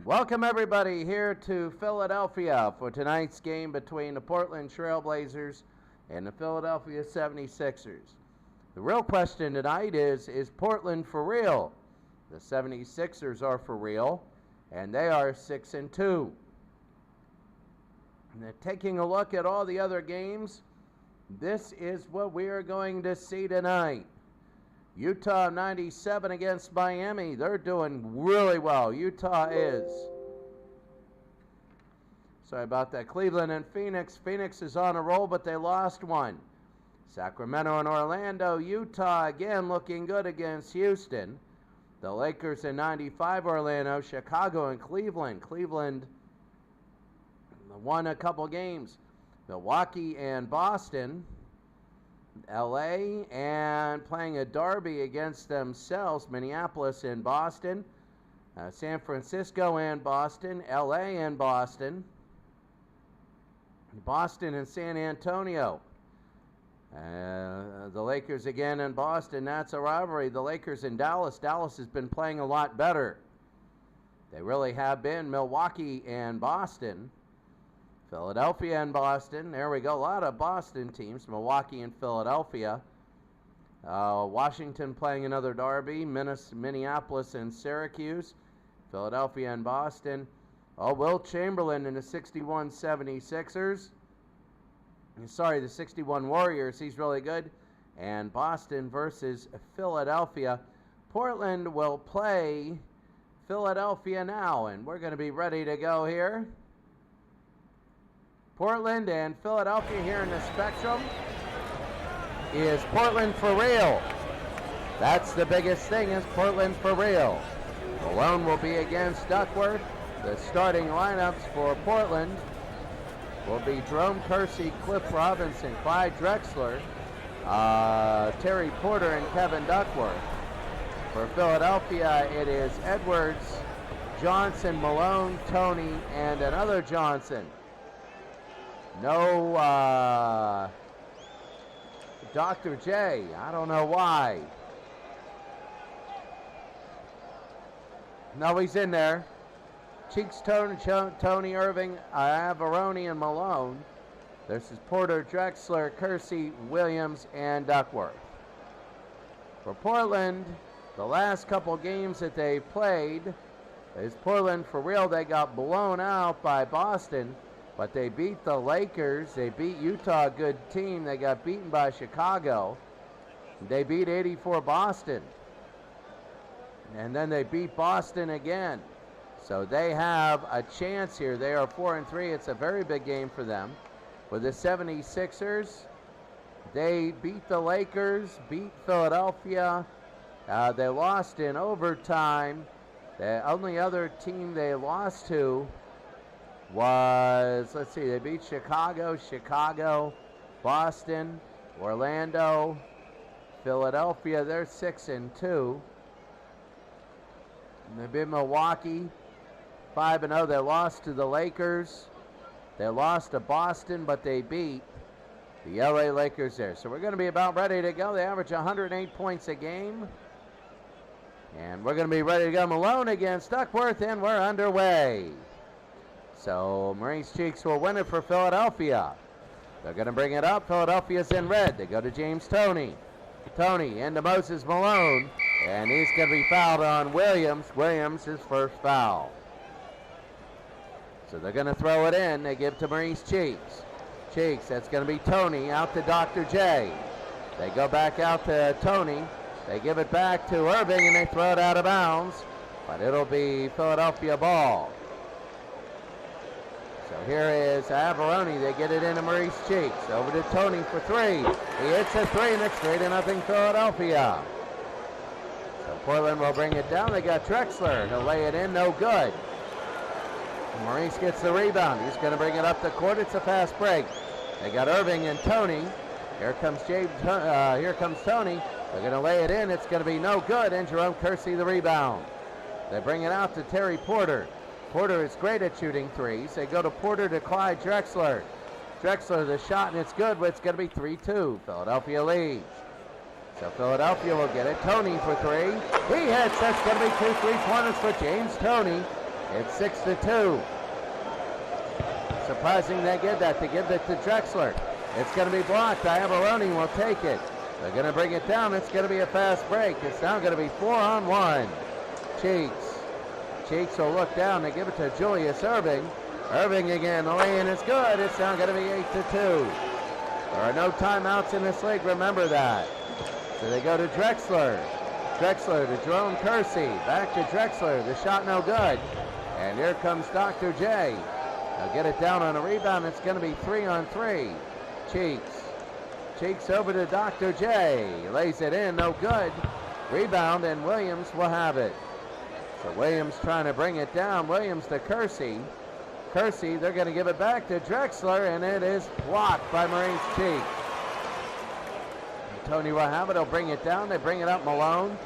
Welcome everybody here to Philadelphia for tonight's game between the Portland Trailblazers and the Philadelphia 76ers. The real question tonight is Portland for real? The 76ers are for real, and they are 6-2. And taking a look at all the other games, this is what we are going to see tonight. Utah 97 against Miami. They're doing really well. Utah is. Sorry about that. Cleveland and Phoenix. Phoenix is on a roll, but they lost one. Sacramento and Orlando. Utah again looking good against Houston. The Lakers in 95. Orlando. Chicago and Cleveland. Cleveland won a couple games. Milwaukee and Boston. LA and playing a derby against themselves, Minneapolis and Boston, San Francisco and Boston, LA and Boston, Boston and San Antonio. The Lakers again in Boston, that's a rivalry. The Lakers in Dallas. Dallas has been playing a lot better. They really have been. Milwaukee and Boston. Philadelphia and Boston. There we go. A lot of Boston teams. Milwaukee and Philadelphia. Washington playing another derby. Minneapolis and Syracuse. Philadelphia and Boston. Will Chamberlain and the 61 76ers. Sorry, the 61 Warriors. He's really good. And Boston versus Philadelphia. Portland will play Philadelphia now. And we're going to be ready to go here. Portland and Philadelphia here in the Spectrum. Is Portland for real? That's the biggest thing, is Portland for real. Malone will be against Duckworth. The starting lineups for Portland will be Jerome Kersey, Cliff Robinson, Clyde Drexler, Terry Porter, and Kevin Duckworth. For Philadelphia, it is Edwards, Johnson, Malone, Tony, and another Johnson. No Dr. J. I don't know why. No, he's in there. Cheeks, Tony Irving, Avaroni, and Malone. This is Porter, Drexler, Kersey, Williams, and Duckworth. For Portland, the last couple games that they played, is Portland for real. They got blown out by Boston. But they beat the Lakers. They beat Utah, a good team. They got beaten by Chicago. They beat 84 Boston. And then they beat Boston again. So they have a chance here. They are 4-3. It's a very big game for them. For the 76ers, they beat the Lakers, beat Philadelphia. They lost in overtime. The only other team they lost to was, let's see, they beat Chicago, Boston, Orlando, Philadelphia. They're 6-2. And they beat Milwaukee 5-0. They lost to the Lakers. They lost to Boston, but they beat the LA Lakers there. So we're going to be about ready to go. They average 108 points a game. And we're going to be ready to go. Malone against Duckworth, and we're underway. So Maurice Cheeks will win it for Philadelphia. They're going to bring it up. Philadelphia's in red. They go to James Toney. Toney into Moses Malone. And he's going to be fouled on Williams. Williams, his first foul. So they're going to throw it in. They give to Maurice Cheeks. Cheeks, that's going to be Toney out to Dr. J. They go back out to Toney. They give it back to Irving, and they throw it out of bounds. But it'll be Philadelphia ball. So here is Avaroni. They get it into Maurice Cheeks. Over to Toney for three. He hits a three, and it's 3-0 Philadelphia. So Portland will bring it down. They got Drexler. He'll lay it in. No good. Maurice gets the rebound. He's going to bring it up the court. It's a fast break. They got Irving and Toney. Here comes Tony. They're going to lay it in. It's going to be no good. And Jerome Kersey the rebound. They bring it out to Terry Porter. Porter is great at shooting threes. They go to Porter to Clyde Drexler. Drexler the shot, and it's good, but it's going to be 3-2. Philadelphia leads. So Philadelphia will get it. Toney for three. He hits. That's going to be 2 3-pointers for James Toney. It's 6-2. Surprising they did that. They give it to Drexler. It's going to be blocked. Iavaroni will take it. They're going to bring it down. It's going to be a fast break. It's now going to be 4-on-1. Cheeks will look down. They give it to Julius Irving. Irving again. The lay-in is good. It's now going to be 8-2. There are no timeouts in this league. Remember that. So they go to Drexler. Drexler to Jerome Kersey. Back to Drexler. The shot no good. And here comes Dr. J. They'll get it down on a rebound. It's going to be 3-on-3. Cheeks over to Dr. J. Lays it in. No good. Rebound, and Williams will have it. So Williams trying to bring it down. Williams to Kersey. Kersey, they're going to give it back to Drexler, and it is blocked by Maurice Cheeks. Tony will have it. He'll bring it down. They bring it up Malone.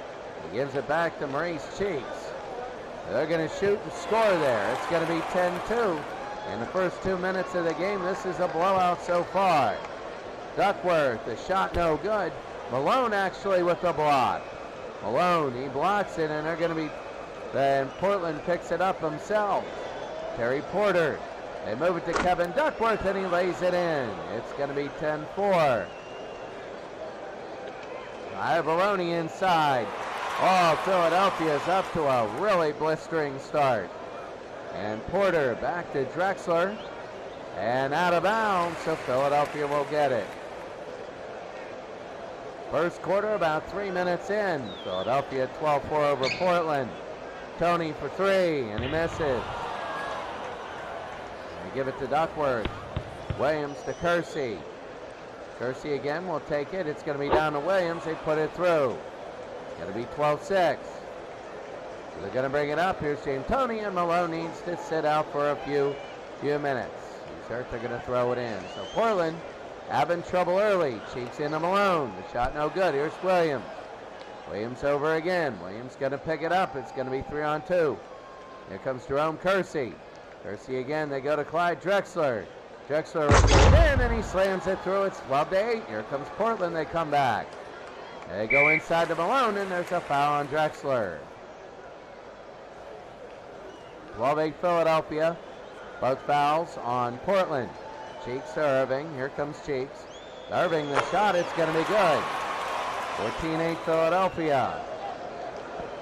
He gives it back to Maurice Cheeks. They're going to shoot and score there. It's going to be 10-2. In the first 2 minutes of the game, this is a blowout so far. Duckworth, the shot no good. Malone actually with the block. Malone, he blocks it, and they're going to be, then Portland picks it up himself. Terry Porter, they move it to Kevin Duckworth, and he lays it in. It's going to be 10-4. Iavaroni inside. Oh, Philadelphia's up to a really blistering start. And Porter back to Drexler. And out of bounds, so Philadelphia will get it. First quarter, about 3 minutes in. Philadelphia 12-4 over Portland. Tony for three, and he misses. They give it to Duckworth. Williams to Kersey. Kersey again will take it. It's going to be down to Williams. They put it through. It's going to be 12-6. So they're going to bring it up. Here's James Tony, and Malone needs to sit out for a few minutes. He's hurt. They're going to throw it in. So Portland having trouble early. Cheeks into Malone. The shot no good. Here's Williams. Williams over again. Williams going to pick it up. It's going to be 3-on-2. Here comes Jerome Kersey. Kersey again. They go to Clyde Drexler. Drexler will get in, and he slams it through. It's 12-8. Here comes Portland. They come back. They go inside to Malone, and there's a foul on Drexler. 12-8 Philadelphia. Both fouls on Portland. Cheeks to Irving. Here comes Cheeks. Irving, the shot. It's going to be good. 14-8 Philadelphia.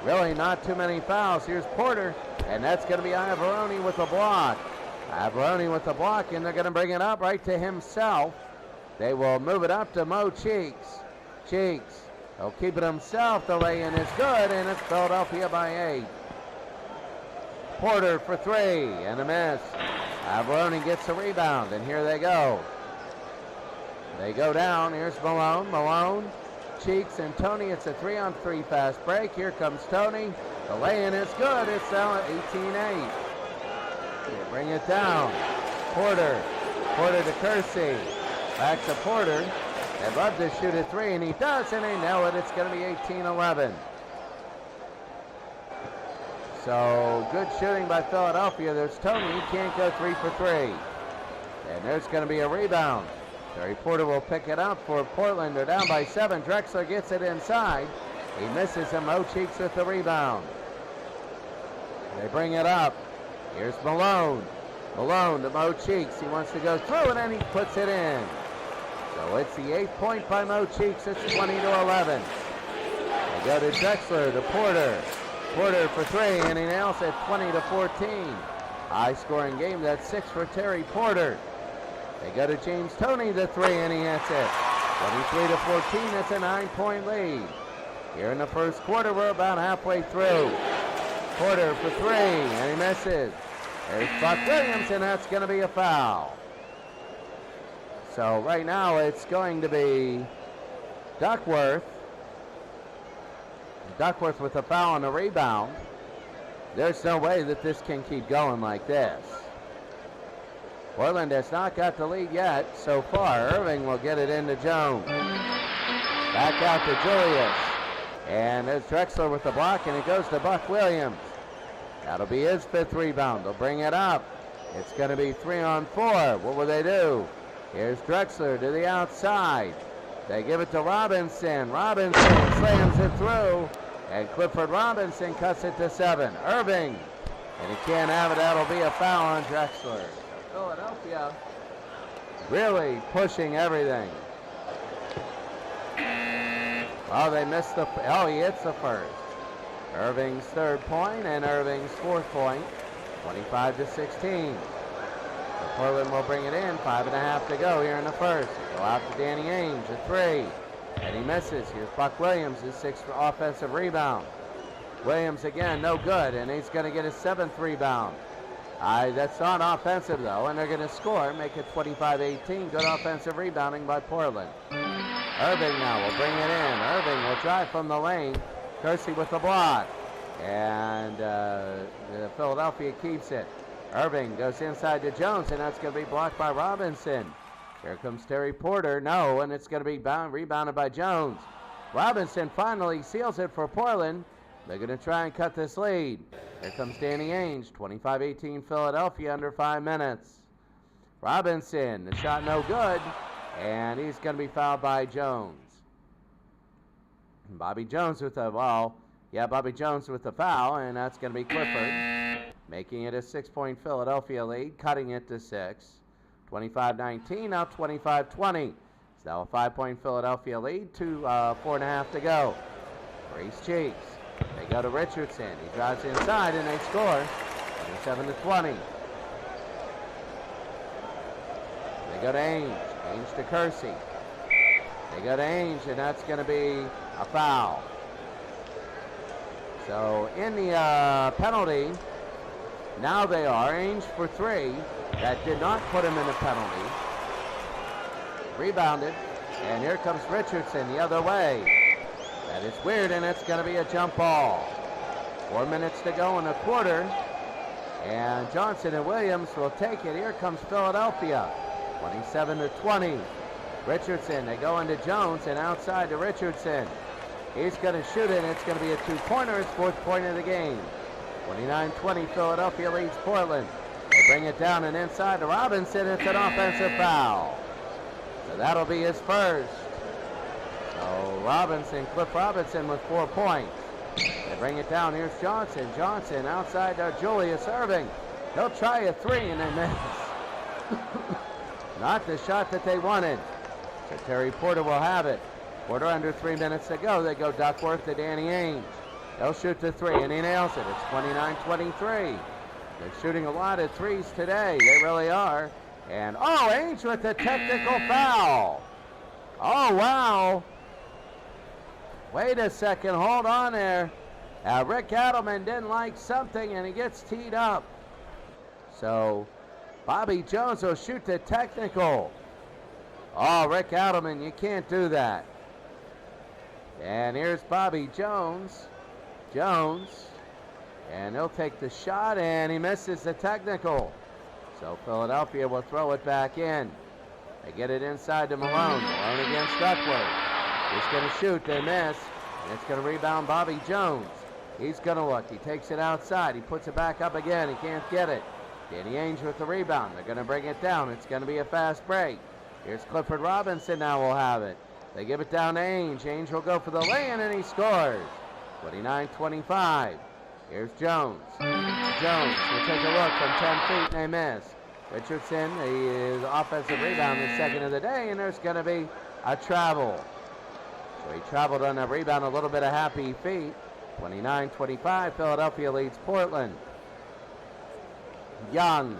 Really not too many fouls. Here's Porter, and that's going to be Iavaroni with a block. Iavaroni with the block, and they're going to bring it up right to himself. They will move it up to Mo Cheeks. Cheeks, he'll keep it himself. The lay-in is good, and it's Philadelphia by 8. Porter for three, and a miss. Iavaroni gets a rebound, and here they go. They go down. Here's Malone. Malone, Cheeks, and Tony. It's a 3-on-3 fast break. Here comes Tony. The lay-in is good. It's now 18-8. Bring it down. Porter. Porter to Kersey. Back to Porter. They'd love to shoot a three, and he does, and they nail it. It's going to be 18-11. So good shooting by Philadelphia. There's Tony. He can't go 3 for 3. And there's going to be a rebound. Terry Porter will pick it up for Portland. They're down by 7. Drexler gets it inside. He misses him. Mo Cheeks with the rebound. They bring it up. Here's Malone. Malone to Mo Cheeks. He wants to go through, and then he puts it in. So it's the 8th point by Mo Cheeks. It's 20-11. They go to Drexler, to Porter. Porter for three, and he nails it. 20-14. High-scoring game. That's 6 for Terry Porter. They go to James Tony, the three, and he hits it. 23-14. That's a 9-point lead. Here in the first quarter, we're about halfway through. Porter for three, and he misses. There's Buck Williams, and that's going to be a foul. So right now it's going to be Duckworth. Duckworth with a foul on the rebound. There's no way that this can keep going like this. Portland has not got the lead yet so far. Irving will get it into Jones. Back out to Julius. And there's Drexler with the block, and it goes to Buck Williams. That'll be his 5th rebound. They'll bring it up. It's going to be 3-on-4. What will they do? Here's Drexler to the outside. They give it to Robinson. Robinson slams it through, and Clifford Robinson cuts it to 7. Irving And he can't have it. That'll be a foul on Drexler. Philadelphia really pushing everything. Oh, they missed the, oh, he hits the first. Irving's third point and Irving's fourth point, 25-16. So Portland will bring it in, 5.5 to go here in the first. Go out to Danny Ainge, a three, and he misses. Here's Buck Williams, his sixth offensive rebound. Williams again, no good, and he's going to get his seventh rebound. That's not offensive though, and they're going to score, make it 25-18. Good offensive rebounding by Portland. Irving now will bring it in. Irving will drive from the lane. Kersey with the block, and Philadelphia keeps it. Irving goes inside to Jones, and that's going to be blocked by Robinson. Here comes Terry Porter. No, and it's going to be rebounded by Jones. Robinson finally seals it for Portland. They're going to try and cut this lead. Here comes Danny Ainge, 25-18 Philadelphia, under 5 minutes. Robinson, the shot no good, and he's going to be fouled by Jones. Bobby Jones with the, Bobby Jones with the foul, and that's going to be Clifford, making it a 6-point Philadelphia lead, cutting it to 6. 25-19, now 25-20. It's now a 5-point Philadelphia lead, 4.5 to go. Reese Cheeks. They go to Richardson. He drives inside, and they score, 27-20. They go to Ainge. Ainge to Kersey. They go to Ainge, and that's going to be a foul. So in the penalty, now they are Ainge for 3. That did not put him in the penalty. Rebounded, and here comes Richardson the other way. That is weird, and it's going to be a jump ball. 4 minutes to go in the quarter, and Johnson and Williams will take it. Here comes Philadelphia, 27-20. Richardson, they go into Jones, and outside to Richardson. He's going to shoot it, and it's going to be a 2-pointer, his 4th point of the game. 29-20, Philadelphia leads Portland. They bring it down and inside to Robinson. It's an offensive foul. So that'll be his first. So Cliff Robinson with 4 points. They bring it down. Here's Johnson. Johnson outside to Julius Irving. He'll try a 3, and they miss. Not the shot that they wanted. So Terry Porter will have it. Porter under 3 minutes to go. They go Duckworth to Danny Ainge. They'll shoot the 3, and he nails it. It's 29-23. They're shooting a lot of 3s today. They really are. And, Ainge with the technical foul. Oh, wow. Wait a second. Hold on there. Rick Adelman didn't like something, and he gets teed up. So Bobby Jones will shoot the technical. Oh, Rick Adelman, you can't do that. And here's Bobby Jones. And he'll take the shot, and he misses the technical. So Philadelphia will throw it back in. They get it inside to Malone. Malone against Duckworth. He's going to shoot. They miss. And it's going to rebound Bobby Jones. He's going to look. He takes it outside. He puts it back up again. He can't get it. Danny Ainge with the rebound. They're going to bring it down. It's going to be a fast break. Here's Clifford Robinson now will have it. They give it down to Ainge. Ainge will go for the lay-in, and he scores. 29-25. Here's Jones. Jones will take a look from 10 feet, and they miss. Richardson, his offensive rebound, the second of the day, and there's going to be a travel. So he traveled on that rebound, a little bit of happy feet. 29-25, Philadelphia leads Portland. Young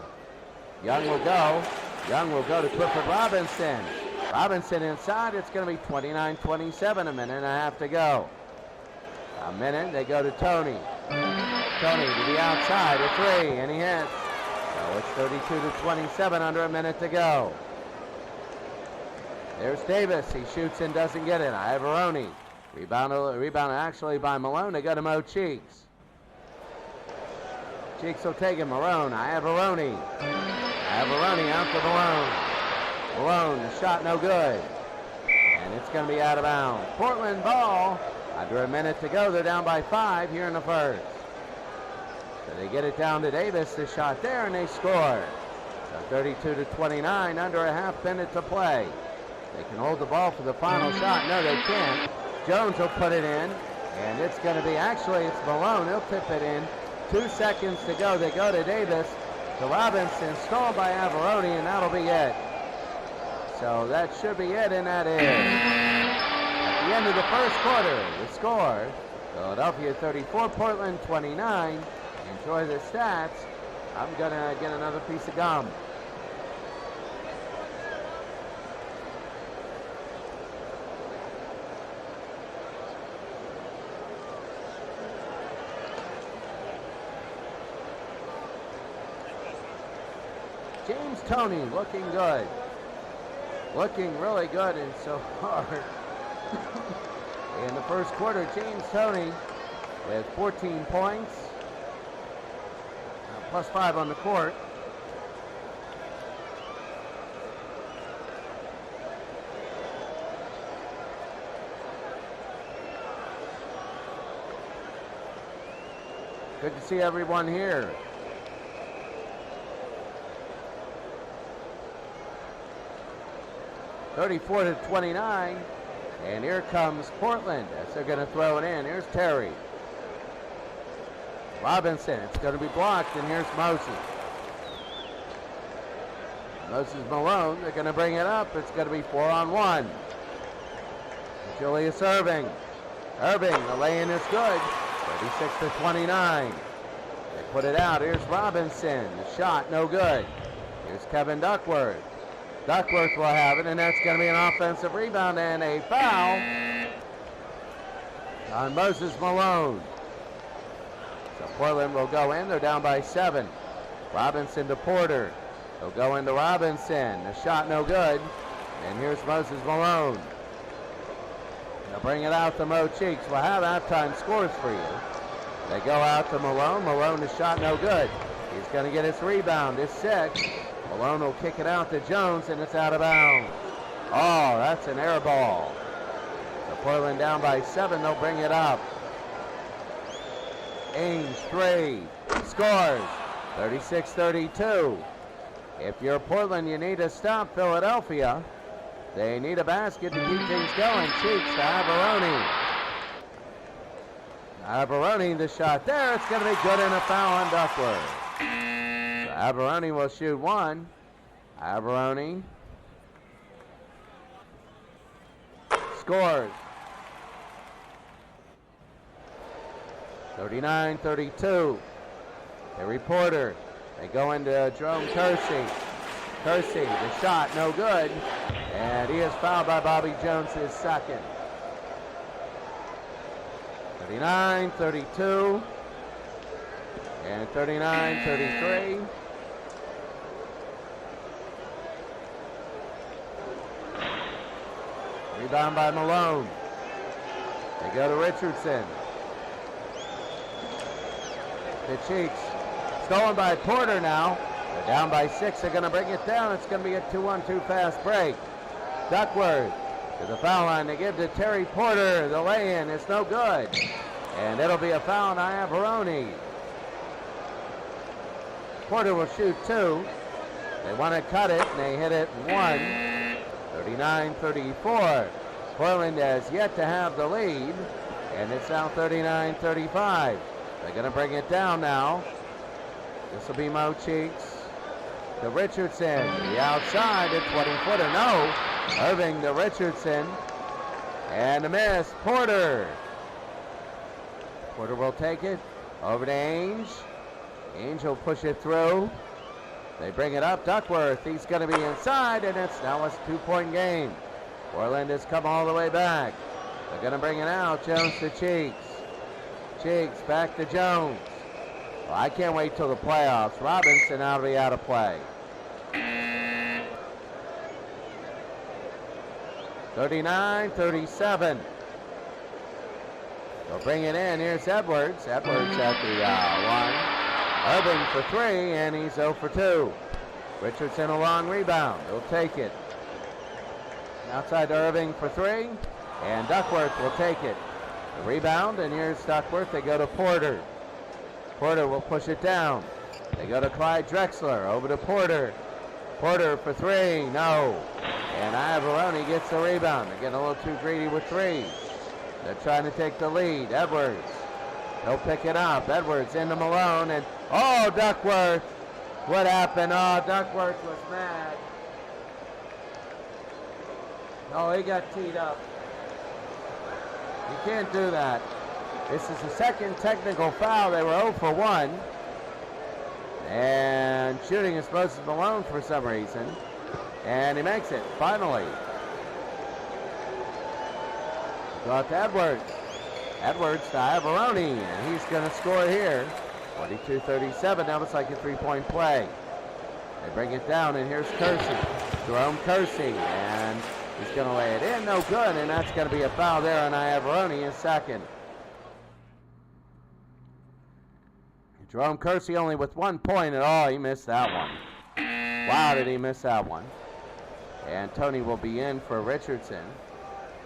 will go. Young will go to Clifford Robinson. Robinson inside. It's going to be 29-27, a minute and a half to go. A minute, they go to Tony. Tony to the outside, a 3, and he hits. So it's 32-27, under a minute to go. There's Davis. He shoots and doesn't get it. Iavaroni. Rebound actually by Malone. They go to Mo Cheeks. Cheeks will take it. Malone. Iavaroni. Iavaroni out to Malone. Malone, the shot no good. And it's going to be out of bounds. Portland ball. Under a minute to go. They're down by 5 here in the first. So they get it down to Davis. The shot there, and they score. So 32-29, under a half minute to play. They can hold the ball for the final shot. No, they can't. Jones will put it in, and it's going to be, actually, it's Malone. He'll tip it in. 2 seconds to go. They go to Davis. To Robinson, stalled by Averoni, and that'll be it. So that should be it, and that is. At the end of the first quarter, the score, Philadelphia 34, Portland 29. Enjoy the stats. I'm going to get another piece of gum. James Toney looking good. Looking really good and so far. In the first quarter, James Toney with 14 points. Plus 5 on the court. Good to see everyone here. 34-29, and here comes Portland as they're going to throw it in. Here's Terry. Robinson, it's going to be blocked, and here's Moses. Moses Malone, they're going to bring it up. It's going to be 4-on-1. Julius Irving. Irving, the lay-in is good. 36-29. They put it out. Here's Robinson. The shot, no good. Here's Kevin Duckworth. Duckworth will have it, and that's going to be an offensive rebound and a foul on Moses Malone. So Portland will go in. They're down by 7. Robinson to Porter. They'll go into Robinson. The shot no good. And here's Moses Malone. They'll bring it out to Mo Cheeks. We'll have halftime scores for you. They go out to Malone. Malone, the shot no good. He's going to get his rebound. It's 6. Malone will kick it out to Jones, and it's out of bounds. Oh, that's an air ball. So Portland down by 7. They'll bring it up. Ainge, 3. Scores. 36-32. If you're Portland, you need to stop Philadelphia. They need a basket to keep things going. Cheeks to Averoni. Averoni, the shot there. It's going to be good and a foul on Duckworth. So Averoni will shoot 1. Averoni scores. 39-32. Terry Porter. They go into Jerome Kersey. Kersey, the shot, no good. And he is fouled by Bobby Jones, his second. 39-32. And 39-33. Rebound by Malone. They go to Richardson. To Cheeks. Stolen by Porter now. They're down by 6. They're going to bring it down. It's going to be a 2-on-2 fast break. Duckworth to the foul line. They give to Terry Porter. The lay-in is no good. And it'll be a foul on Averoni. Porter will shoot 2. They want to cut it, and they hit it 1. 39-34. Portland has yet to have the lead, and it's now 39-35. They're going to bring it down now. This will be Mo Cheeks to Richardson. The outside, a 20-footer. No. Irving to Richardson. And a miss. Porter. Porter will take it. Over to Ainge. Ainge will push it through. They bring it up. Duckworth. He's going to be inside, and it's now a 2-point game. Portland has come all the way back. They're going to bring it out. Jones to Cheeks. Cheeks back to Jones. Well, I can't wait till the playoffs. Robinson now to be out of play. 39-37. They'll bring it in. Here's Edwards. Edwards at the line. Irving for 3, and he's 0 for 2. Richardson a long rebound. He'll take it. Outside to Irving for 3, and Duckworth will take it. The rebound, and here's Duckworth. They go to Porter. Porter will push it down. They go to Clyde Drexler. Over to Porter. Porter for 3. No. And Averoni gets the rebound. They're getting a little too greedy with 3s. They're trying to take the lead. Edwards He'll pick it up. Edwards into Malone, and oh, Duckworth. What happened? Oh, Duckworth was mad. Oh, he got teed up. You can't do that. This is the second technical foul. They were 0 for 1. And shooting is Moses Malone for some reason. And he makes it, finally. Go out to Edwards. Edwards to Iavaroni, and he's going to score here. 42-37, now it's like a three-point play. They bring it down, and here's Kersey. Jerome Kersey, and he's going to lay it in. No good, and that's going to be a foul there on Iavaroni, his second. Jerome Kersey only with 1 point at all. He missed that one. Wow, did he miss that one. And Tony will be in for Richardson.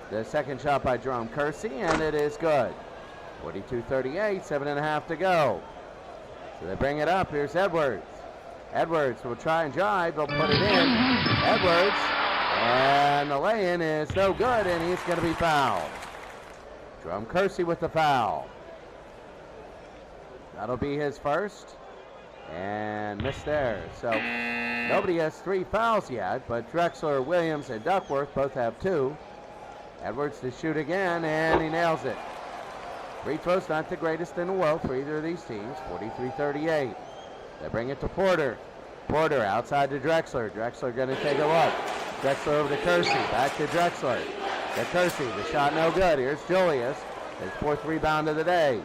The second shot by Jerome Kersey, and it is good. 42-38, 7.5 to go. So they bring it up. Here's Edwards. Edwards will try and drive. They'll put it in. Edwards, and the lay-in is no good, and he's going to be fouled. Jerome Kersey with the foul. That'll be his first, and missed there. So nobody has 3 fouls yet, but Drexler, Williams, and Duckworth both have 2. Edwards to shoot again, and he nails it. Free throws not the greatest in the world for either of these teams. 43-38. They bring it to Porter. Porter outside to Drexler. Drexler going to take a look. Drexler over to Kersey. Back to Drexler. To Kersey. The shot no good. Here's Julius. His 4th rebound of the day.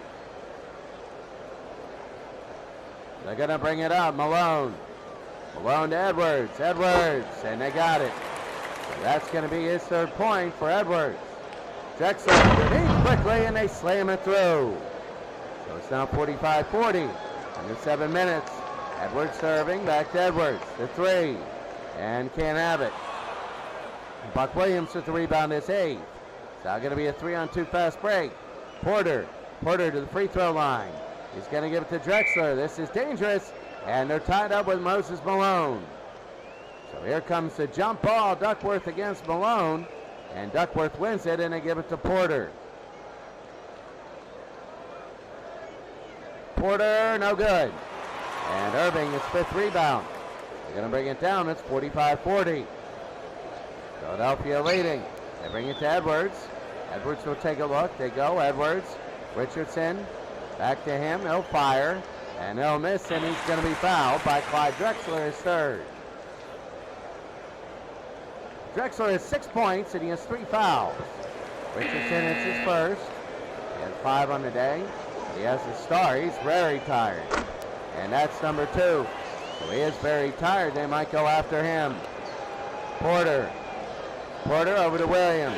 They're going to bring it up. Malone. Malone to Edwards. Edwards. And they got it. So that's going to be his 3rd point for Edwards. Drexler underneath quickly, and they slam it through. So it's now 45-40. Under 7 minutes. Edwards serving. Back to Edwards. The 3. And can't have it. Buck Williams with the rebound is 8. It's now going to be a 3-on-2 fast break. Porter. Porter to the free throw line. He's going to give it to Drexler. This is dangerous. And they're tied up with Moses Malone. So here comes the jump ball. Duckworth against Malone. And Duckworth wins it, and they give it to Porter. Porter, no good. And Irving, his 5th rebound. They're going to bring it down. It's 45-40. Philadelphia leading. They bring it to Edwards. Edwards will take a look. They go. Edwards. Richardson. Back to him. He'll fire. And he'll miss, and he's going to be fouled by Clyde Drexler, his 3rd. Drexler has 6 points, and he has 3 fouls. Richardson is his 1st. He has 5 on the day. He has a star. He's very tired. And that's number 2. So he is very tired. They might go after him. Porter. Porter over to Williams.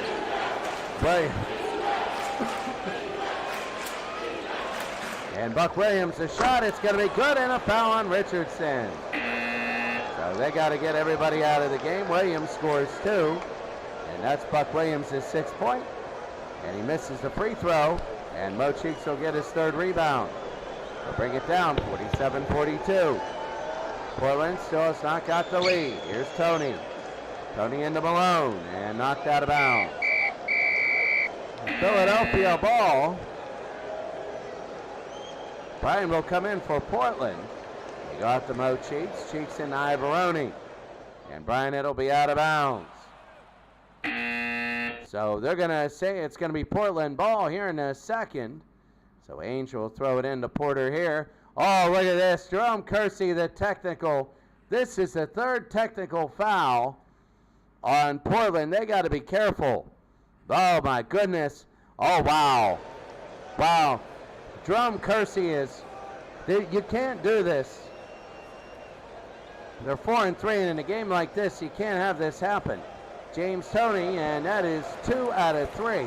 Williams. And Buck Williams, the shot. It's going to be good, and a foul on Richardson. So they got to get everybody out of the game. Williams scores 2. And that's Buck Williams' 6th point. And he misses the free throw. And Mo Cheeks will get his 3rd rebound. They'll bring it down, 47-42. Portland still has not got the lead. Here's Tony. Tony into Malone, and knocked out of bounds. Philadelphia ball. Bryan will come in for Portland. They go out to Mo Cheeks. Cheeks into Iavaroni. And Bryan, it'll be out of bounds. So they're going to say it's going to be Portland ball here in the second. So Angel will throw it into Porter here. Oh, look at this. Jerome Kersey, the technical. This is the 3rd technical foul on Portland. They got to be careful. Oh, my goodness. Oh, wow. Wow. Jerome Kersey is, you can't do this. They're 4-3, and in a game like this, you can't have this happen. James Toney, and that is 2 out of 3.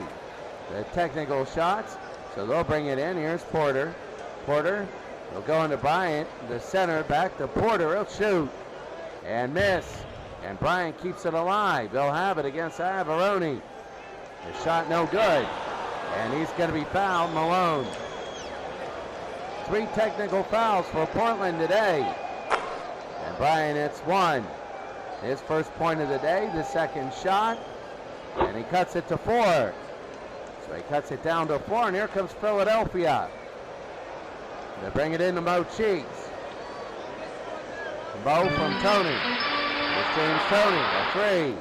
The technical shots, so they'll bring it in. Here's Porter. Porter will go into Bryant, the center, back to Porter. He'll shoot and miss, and Bryant keeps it alive. They'll have it against Iavaroni. The shot no good, and he's going to be fouled, Malone. 3 technical fouls for Portland today, and Bryant hits 1. His 1st point of the day, the 2nd shot, and he cuts it to 4. So he cuts it down to 4, and here comes Philadelphia. They bring it into Mo Cheeks. Mo from Tony. It's James Tony, a three.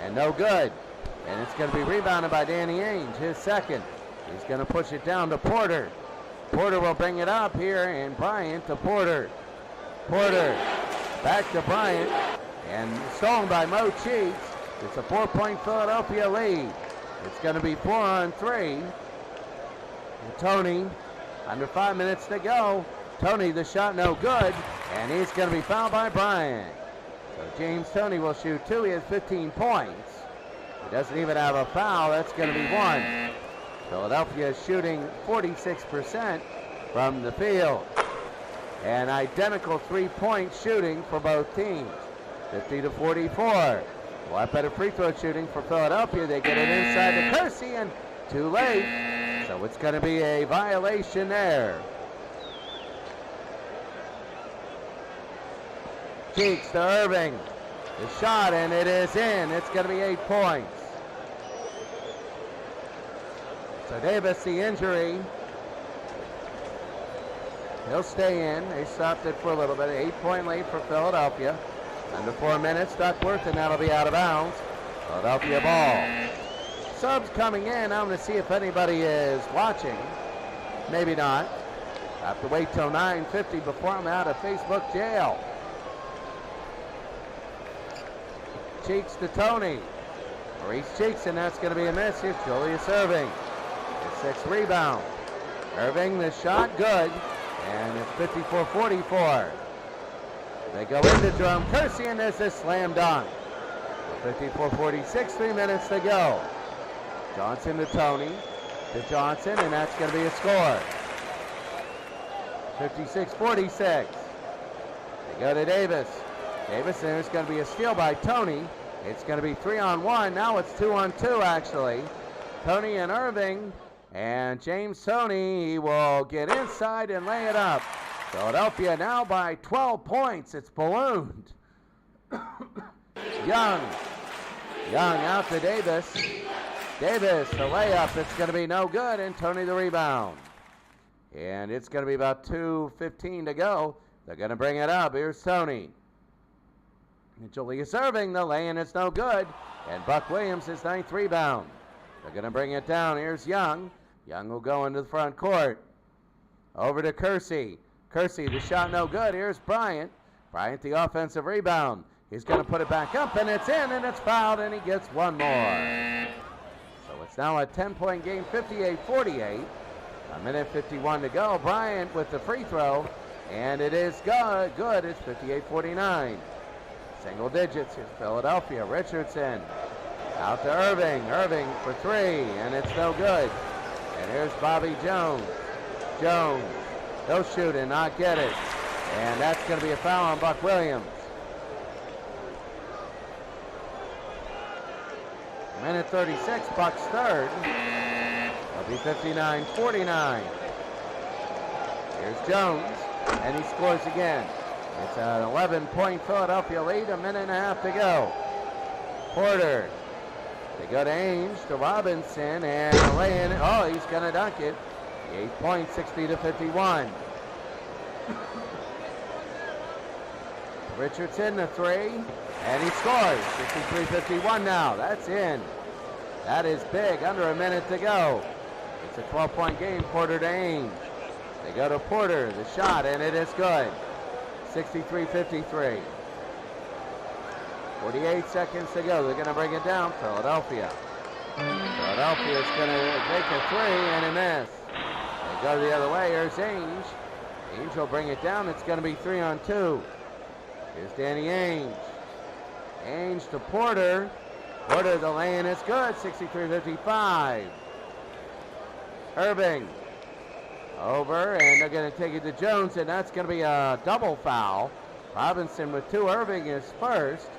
And no good. And it's going to be rebounded by Danny Ainge, his second. He's going to push it down to Porter. Porter will bring it up here, and Bryant to Porter. Porter back to Bryant, and stolen by Mo Cheeks. It's a 4-point Philadelphia lead. It's going to be 4-on-3. And Tony, under 5 minutes to go. Tony, the shot no good, and he's going to be fouled by Bryant. So James Tony will shoot 2. He has 15 points. He doesn't even have a foul. That's going to be 1. Philadelphia is shooting 46% from the field. And identical three-point shooting for both teams, 50-44. A lot better free throw shooting for Philadelphia. They get it inside to Kersey, and too late. So it's going to be a violation there. Cheeks to Irving. The shot, and it is in. It's going to be 8 points. So Davis, the injury. He'll stay in. They stopped it for a little bit. 8-point lead for Philadelphia. Under 4 minutes, Duckworth, and that'll be out of bounds. Philadelphia ball. Subs coming in. I'm going to see if anybody is watching. Maybe not. I have to wait till 9:50 before I'm out of Facebook jail. Cheeks to Tony. Maurice Cheeks, and that's going to be a miss. Here's Julius Irving. His 6th rebound. Irving, the shot, good. And it's 54-44. They go into Jerome Kersey, and there's a slam dunk. 54-46, 3 minutes to go. Johnson to Tony, to Johnson, and that's going to be a score. 56-46. They go to Davis. Davis, and there's going to be a steal by Tony. It's going to be 3-on-1. Now it's 2-on-2, actually. Tony and Irving, and James Tony will get inside and lay it up. Philadelphia now by 12 points. It's ballooned. Young out to Davis. Davis, the layup, it's going to be no good, and Tony the rebound. And it's going to be about 2:15 to go. They're going to bring it up. Here's Tony. And Julius Irving, the lay-in is no good, and Buck Williams, his 9th rebound. They're going to bring it down. Here's Young. Young will go into the front court. Over to Kersey. Kersey, the shot no good. Here's Bryant. Bryant, the offensive rebound. He's going to put it back up, and it's in, and it's fouled, and he gets one more. So it's now a 10-point game, 58-48. A minute 51 to go. Bryant with the free throw, and it is good. It's 58-49. Single digits. Here's Philadelphia. Richardson out to Irving. Irving for 3, and it's no good. And here's Bobby Jones. Jones, no shooting, not get it. And that's going to be a foul on Buck Williams. Minute 36, Buck's third. It'll be 59-49. Here's Jones, and he scores again. It's an 11-point Philadelphia lead, a minute and a half to go. Porter. They go to Ainge, to Robinson, and the lay-in. Oh, he's going to dunk it. 8 points, 60-51. Richardson, the 3, and he scores. 63-51 now. That's in. That is big. Under a minute to go. It's a 12-point game. Porter to Ainge. They go to Porter. The shot, and it is good. 63-53. 48 seconds to go. They're going to bring it down. Philadelphia. Philadelphia is going to make a 3 and a miss. They go the other way. Here's Ainge. Ainge will bring it down. It's going to be 3-on-2. Here's Danny Ainge. Ainge to Porter. Porter, the lay-in is good. 63-55. Irving. Over, and they're going to take it to Jones, and that's going to be a double foul. Robinson with 2. Irving is first.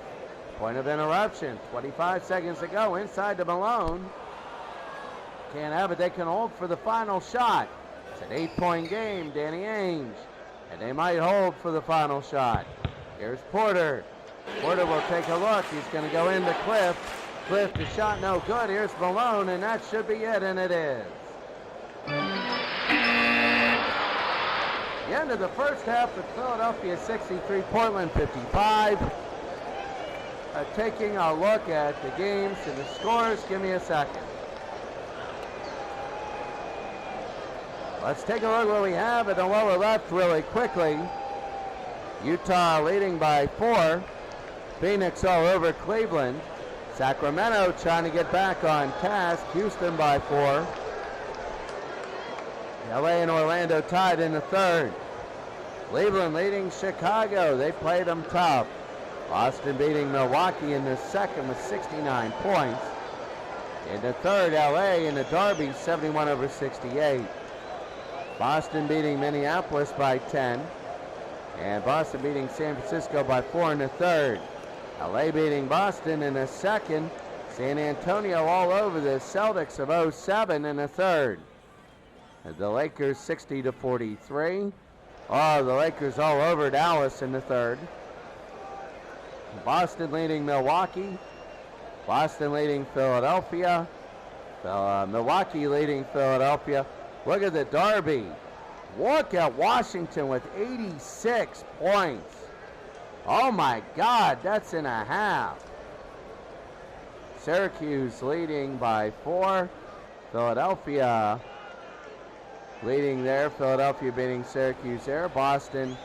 Point of interruption. 25 seconds to go. Inside to Malone. Can't have it. They can hold for the final shot. It's an 8-point game. Danny Ainge. And they might hold for the final shot. Here's Porter. Porter will take a look. He's going to go into Clev. Clev, the shot no good. Here's Malone, and that should be it, and it is. The end of the first half with Philadelphia 63, Portland 55. Taking a look at the games and the scores. Give me a second. Let's take a look what we have in the lower left really quickly. Utah leading by 4. Phoenix all over Cleveland. Sacramento trying to get back on task. Houston by 4. LA and Orlando tied in the third. Cleveland leading Chicago. They played them tough. Boston beating Milwaukee in the second with 69 points. In the third, LA in the derby, 71 over 68. Boston beating Minneapolis by 10. And Boston beating San Francisco by 4 in the third. LA beating Boston in the second. San Antonio all over the Celtics of 07 in the third. The Lakers 60 to 43. Oh, the Lakers all over Dallas in the third. Boston leading Milwaukee. Boston leading Philadelphia. Milwaukee leading Philadelphia. Look at the derby. Look at Washington with 86 points. Oh my God, that's in a half. Syracuse leading by 4. Philadelphia leading there. Philadelphia beating Syracuse there. Boston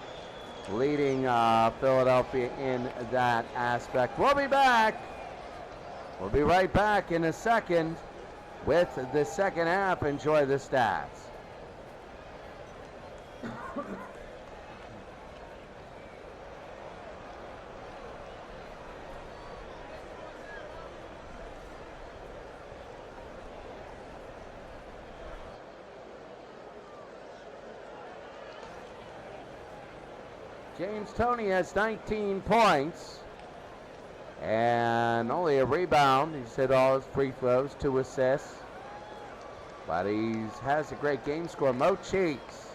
leading Philadelphia in that aspect. We'll be back. We'll be right back in a second with the second half. Enjoy the stats. James Toney has 19 points and only a rebound. He's hit all his free throws, 2 assists. But he has a great game score. Mo Cheeks,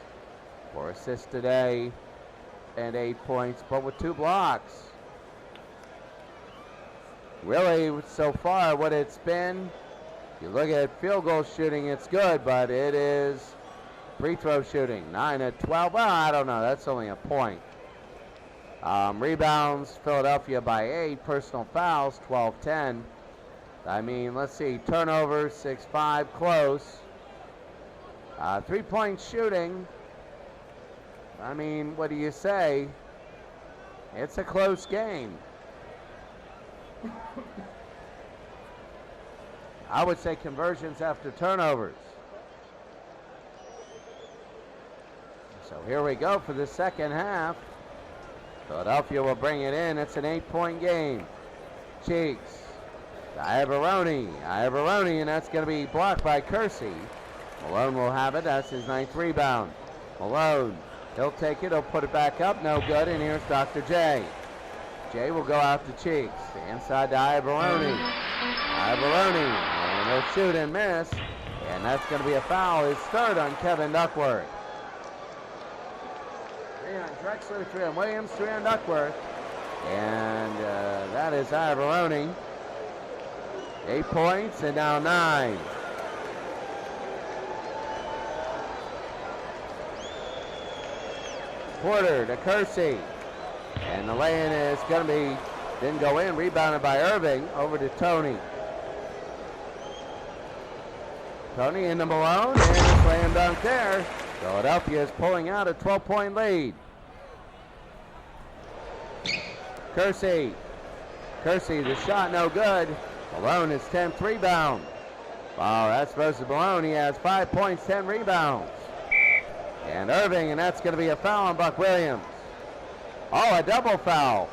4 assists today and 8 points, but with 2 blocks. Really, so far, what it's been, if you look at field goal shooting, it's good, but it is free throw shooting, 9 of 12. Well, I don't know. That's only a point. Rebounds, Philadelphia by 8. Personal fouls, 12-10. I mean, let's see. Turnovers, 6-5, close. 3-point shooting. I mean, what do you say? It's a close game. I would say conversions after turnovers. So here we go for the second half. Philadelphia will bring it in. It's an 8-point game. Cheeks. Iavaroni, and that's going to be blocked by Kersey. Malone will have it. That's his 9th rebound. Malone, he'll take it. He'll put it back up. No good. And here's Dr. J. J will go out to Cheeks. Inside to Iavaroni. And he'll shoot and miss. And that's going to be a foul. His third on Kevin Duckworth. 3 on Drexler, 3 on Williams, 3 on Duckworth. And that is Iavaroni. 8 points and now 9. Porter to Kersey. And the lay-in is going to be, didn't go in, rebounded by Irving. Over to Toney. Toney into Malone, and a slam dunk there. Philadelphia is pulling out a 12-point lead. Kersey, the shot no good. Malone is 10th rebound. Oh, that's supposed to Malone. He has 5 points, 10 rebounds. And Irving, and that's going to be a foul on Buck Williams. Oh, a double foul.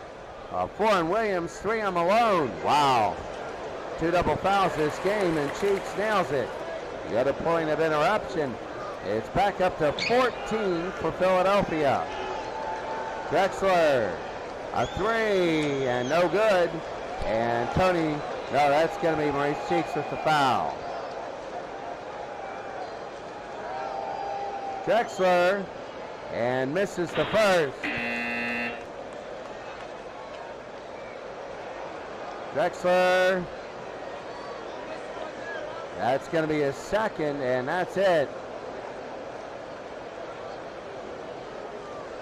4 on Williams, 3 on Malone. Wow. 2 double fouls this game, and Cheeks nails it. The other point of interruption. It's back up to 14 for Philadelphia. Drexler, a 3, and no good. And Toney, no, that's going to be Maurice Cheeks with the foul. Drexler, and misses the first. Drexler, that's going to be his second, and that's it.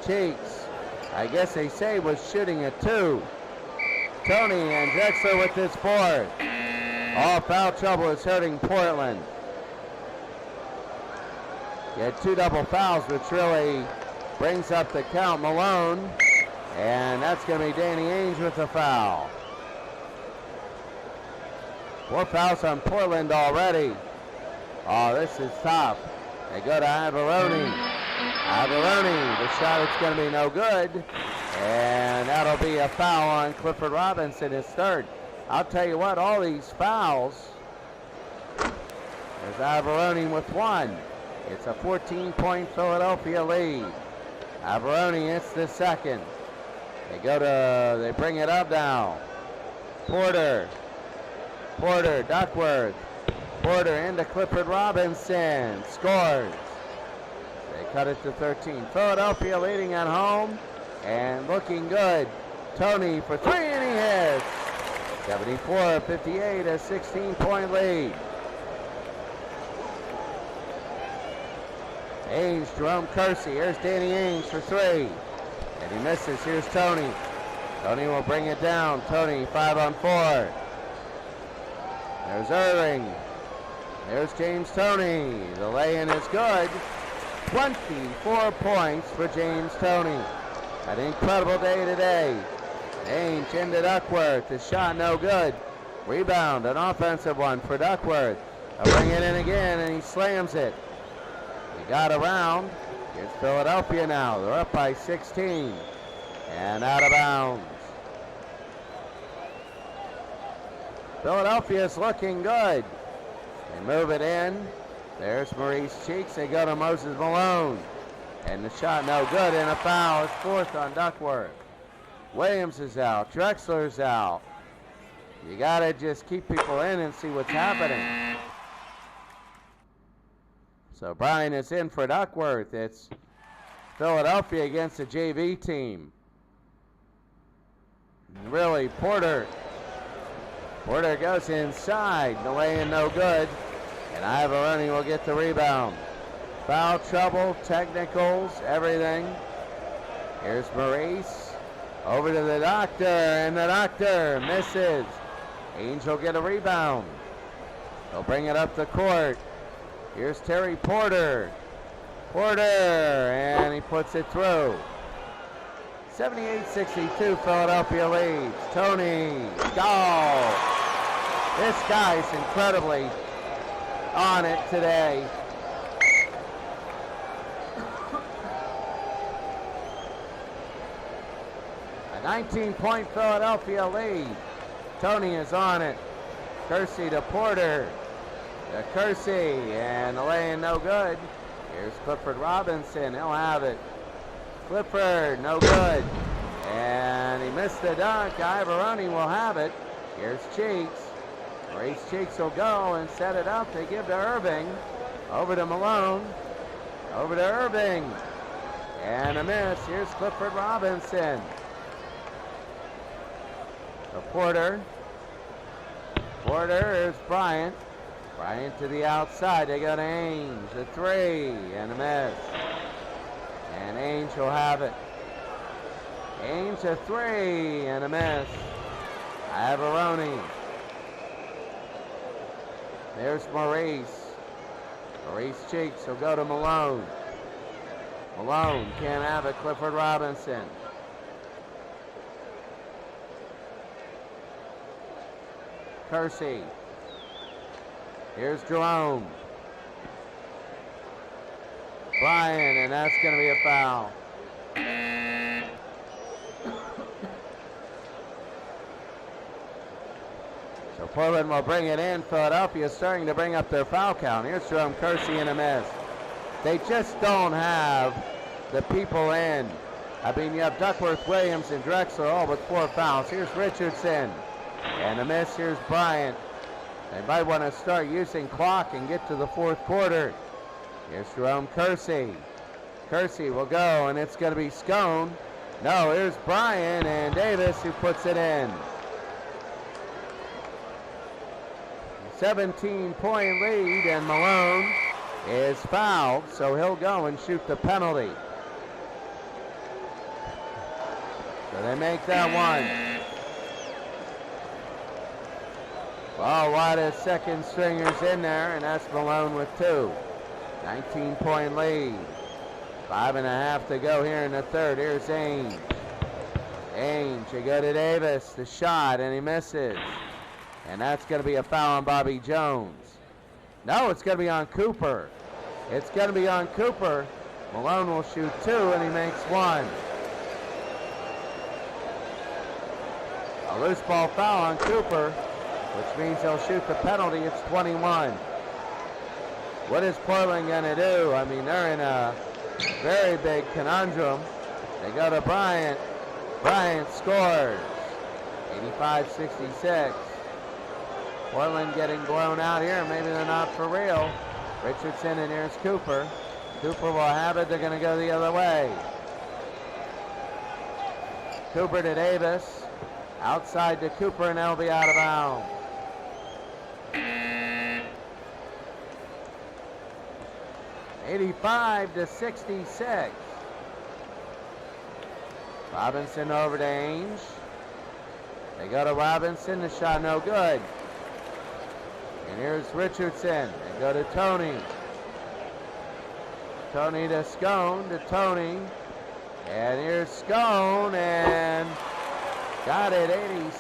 Cheeks, I guess they say, was shooting a 2. Tony and Drexler with his 4th. All foul trouble is hurting Portland. You had 2 double fouls, which really brings up the count. Malone, and that's going to be Danny Ainge with a foul. 4 fouls on Portland already. Oh, this is tough. They go to Ivaroni. Ivaroni, the shot is going to be no good. And that'll be a foul on Clifford Robinson, his 3rd. I'll tell you what, all these fouls. There's Ivaroni with 1. It's a 14-point Philadelphia lead. Ivaroni hits the 2nd. They bring it up now. Porter, Duckworth. Porter into Clifford Robinson. Scores. They cut it to 13. Philadelphia leading at home and looking good. Tony for 3 and he hits. 74-58, a 16-point lead. Ainge, Jerome Kersey. Here's Danny Ainge for 3. And he misses. Here's Tony. Tony will bring it down. Tony, 5 on 4. There's Irving. There's James Toney. The lay-in is good. 24 points for James Toney. An incredible day today. Ainge into Duckworth. The shot no good. Rebound, an offensive one for Duckworth. They'll bring it in again, and he slams it. He got around. Here's Philadelphia now. They're up by 16. And out of bounds. Philadelphia's looking good. They move it in. There's Maurice Cheeks. They go to Moses Malone. And the shot no good, and a foul. It's 4th on Duckworth. Williams is out. Drexler's out. You got to just keep people in and see what's happening. So Brian is in for Duckworth. It's Philadelphia against the JV team. And really, Porter goes inside. The lay-in no good. And Ivaroni will get the rebound. Foul trouble, technicals, everything. Here's Maurice. Over to the doctor, and the doctor misses. Ainge will get a rebound. They'll bring it up the court. Here's Terry Porter. And he puts it through. 78-62, Philadelphia leads. Tony, this guy's incredibly on it today. A 19-point Philadelphia lead. Tony is on it. Kersey to Porter. To Kersey, and the lay-in no good. Here's Clifford Robinson. He'll have it. Clifford, no good. And he missed the dunk. Ivaroni will have it. Here's Cheeks. Maurice Cheeks will go and set it up. They give to Irving. Over to Malone. Over to Irving. And a miss. Here's Clifford Robinson. To Porter. Porter is Bryant. Bryant to the outside. They go to Ainge. A 3 and a miss. And Ainge will have it. Ainge a 3 and a miss. Ivaroni. There's Maurice. Maurice Cheeks will go to Malone. Malone can't have it. Clifford Robinson. Kersey. Here's Jerome. Bryan, and that's going to be a foul. So Portland will bring it in. Philadelphia is starting to bring up their foul count. Here's Jerome Kersey in a miss. They just don't have the people in. I mean, you have Duckworth, Williams, and Drexler all with 4 fouls. Here's Richardson. And a miss. Here's Bryant. They might want to start using clock and get to the 4th quarter. Here's Jerome Kersey. Kersey will go, and it's going to be Scone. No, here's Bryan and Davis who puts it in. 17-point lead, and Malone is fouled, so he'll go and shoot the penalty. So they make that one. Well, a lot of second stringers in there, and that's Malone with 2. 19-point lead. 5.5 to go here in the third. Here's Ainge. Ainge, you go to Davis, the shot, and he misses. And that's going to be a foul on Bobby Jones. No, it's going to be on Cooper. It's going to be on Cooper. Malone will shoot 2, and he makes 1. A loose ball foul on Cooper, which means he'll shoot the penalty. It's 21. What is Portland going to do? I mean, they're in a very big conundrum. They go to Bryant. Bryant scores. 85-66. Portland getting blown out here. Maybe they're not for real. Richardson, and here's Cooper. Cooper will have it. They're going to go the other way. Cooper to Davis. Outside to Cooper, and they'll be out of bounds. (85-66). Robinson over to Ainge. They go to Robinson. The shot no good. And here's Richardson. They go to Tony. Tony to Scone, to Tony. And here's Scone, and got it.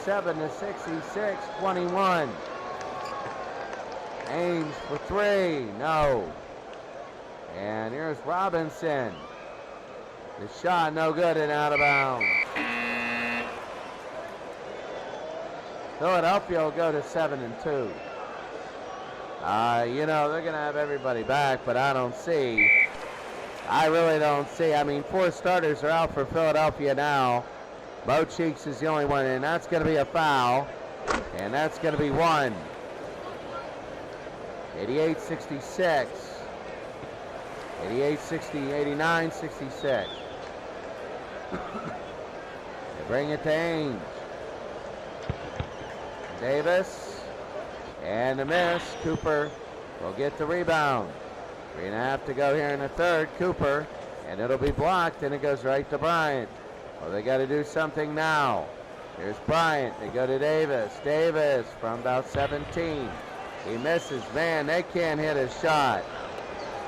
87-66, 21. Ainge for 3, no. And here's Robinson. The shot no good and out of bounds. Philadelphia will go to 7-2. You know, they're going to have everybody back, but I really don't see. I mean, 4 starters are out for Philadelphia now. Mo Cheeks is the only one, and that's going to be a foul, and that's going to be 1. 88-66. 89-66. They bring it to Ainge. Davis, and a miss. Cooper will get the rebound. 3.5 to go here in the third. Cooper, and it'll be blocked, and it goes right to Bryant. Well, they got to do something now. Here's Bryant. They go to Davis. Davis from about 17. He misses. Man, they can't hit a shot.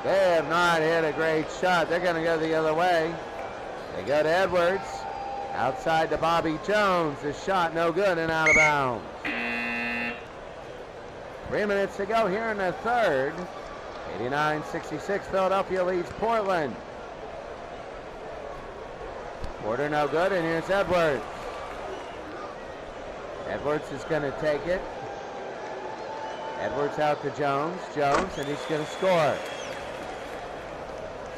They have not hit a great shot. They're going to go the other way. They go to Edwards. Outside to Bobby Jones. The shot no good and out of bounds. 3 minutes to go here in the third. 89-66. Philadelphia leads Portland. Porter no good, and here's Edwards. Edwards is going to take it. Edwards out to Jones. Jones, and he's going to score.